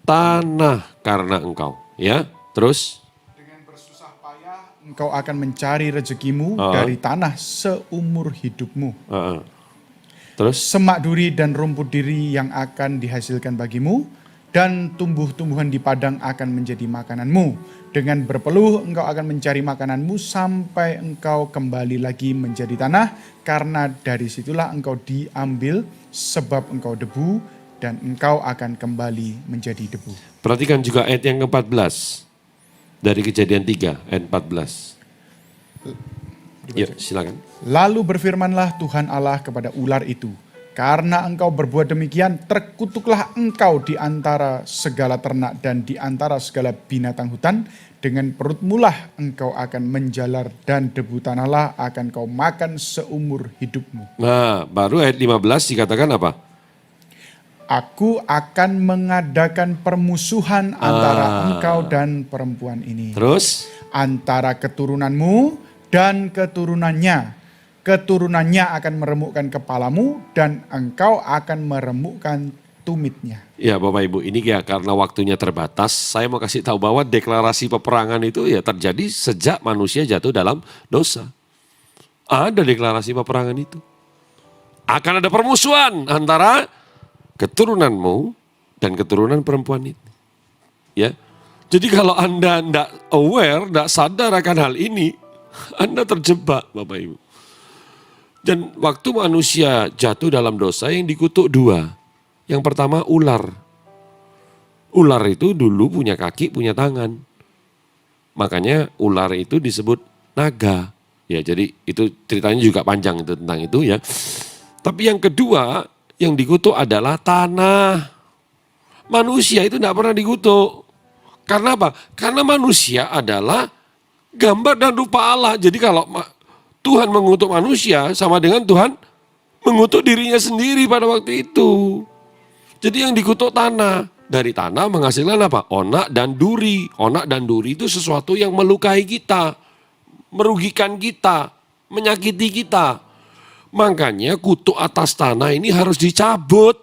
[SPEAKER 3] Tanah karena engkau. Ya, terus?
[SPEAKER 1] Dengan bersusah payah engkau akan mencari rezekimu dari tanah seumur hidupmu.
[SPEAKER 3] Terus?
[SPEAKER 1] Semak duri dan rumput diri yang akan dihasilkan bagimu, dan tumbuh-tumbuhan di padang akan menjadi makananmu. Dengan berpeluh engkau akan mencari makananmu sampai engkau kembali lagi menjadi tanah, karena dari situlah engkau diambil, sebab engkau debu dan engkau akan kembali menjadi debu.
[SPEAKER 3] Perhatikan juga ayat yang ke-14 dari Kejadian 3 ayat 14. Ya, silakan.
[SPEAKER 1] Lalu berfirmanlah Tuhan Allah kepada ular itu, karena engkau berbuat demikian, terkutuklah engkau di antara segala ternak dan di antara segala binatang hutan. Dengan perutmu lah engkau akan menjalar, dan debu tanahlah akan kau makan seumur hidupmu.
[SPEAKER 3] Nah, baru ayat 15 dikatakan apa?
[SPEAKER 1] Aku akan mengadakan permusuhan antara engkau dan perempuan ini.
[SPEAKER 3] Terus?
[SPEAKER 1] Antara keturunanmu dan keturunannya. Keturunannya akan meremukkan kepalamu dan engkau akan meremukkan tumitnya.
[SPEAKER 3] Ya Bapak Ibu, ini ya karena waktunya terbatas, saya mau kasih tahu bahwa deklarasi peperangan itu ya terjadi sejak manusia jatuh dalam dosa. Ada deklarasi peperangan itu. Akan ada permusuhan antara keturunanmu dan keturunan perempuan itu. Ya. Jadi kalau Anda tidak aware, tidak sadar akan hal ini, Anda terjebak Bapak Ibu. Dan waktu manusia jatuh dalam dosa yang dikutuk dua. Yang pertama ular. Ular itu dulu punya kaki, punya tangan. Makanya ular itu disebut naga. Ya, jadi itu ceritanya juga panjang itu tentang itu ya. Tapi yang kedua yang dikutuk adalah tanah. Manusia itu tidak pernah dikutuk. Karena apa? Karena manusia adalah gambar dan rupa Allah. Jadi kalau Tuhan mengutuk manusia sama dengan Tuhan mengutuk dirinya sendiri pada waktu itu. Jadi yang dikutuk tanah. Dari tanah menghasilkan apa? Onak dan duri. Onak dan duri itu sesuatu yang melukai kita, merugikan kita, menyakiti kita. Makanya kutuk atas tanah ini harus dicabut.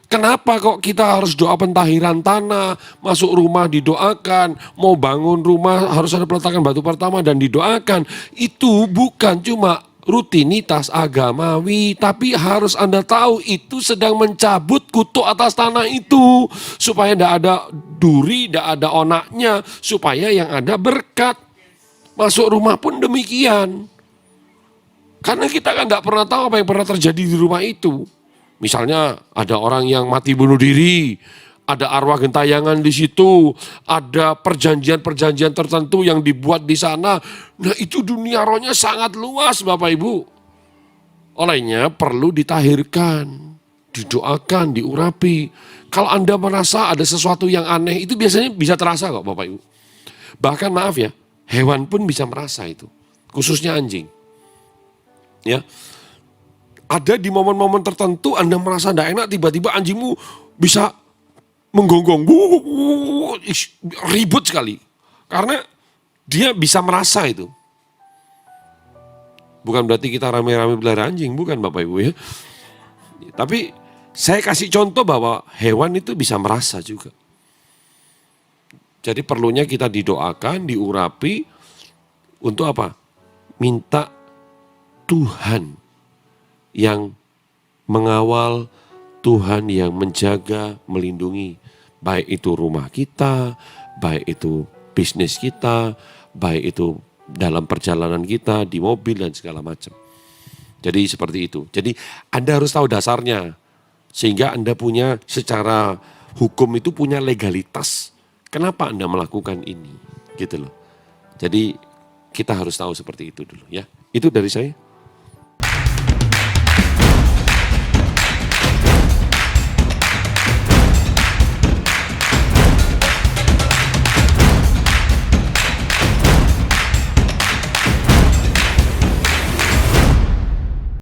[SPEAKER 3] Kenapa kok kita harus doa pentahiran tanah, masuk rumah didoakan, mau bangun rumah harus ada peletakan batu pertama dan didoakan. Itu bukan cuma rutinitas agamawi, tapi harus Anda tahu itu sedang mencabut kutuk atas tanah itu. Supaya tidak ada duri, tidak ada onaknya, supaya yang ada berkat. Masuk rumah pun demikian. Karena kita kan tidak pernah tahu apa yang pernah terjadi di rumah itu. Misalnya ada orang yang mati bunuh diri, ada arwah gentayangan di situ, ada perjanjian-perjanjian tertentu yang dibuat di sana. Nah itu dunia rohnya sangat luas Bapak Ibu. Olehnya perlu ditahirkan, didoakan, diurapi. Kalau Anda merasa ada sesuatu yang aneh itu biasanya bisa terasa kok Bapak Ibu. Bahkan maaf ya, hewan pun bisa merasa itu, khususnya anjing. Ya. Ada di momen-momen tertentu Anda merasa tidak enak, tiba-tiba anjingmu bisa menggonggong, ribut sekali. Karena dia bisa merasa itu. Bukan berarti kita rame-rame pelihara anjing, bukan Bapak Ibu ya. Tapi saya kasih contoh bahwa hewan itu bisa merasa juga. Jadi perlunya kita didoakan, diurapi untuk apa? Minta Tuhan yang mengawal, Tuhan yang menjaga, melindungi. Baik itu rumah kita, baik itu bisnis kita, baik itu dalam perjalanan kita, di mobil dan segala macam. Jadi seperti itu. Jadi Anda harus tahu dasarnya. Sehingga Anda punya secara hukum itu punya legalitas. Kenapa Anda melakukan ini? Gitu loh. Jadi kita harus tahu seperti itu dulu ya. Itu dari saya.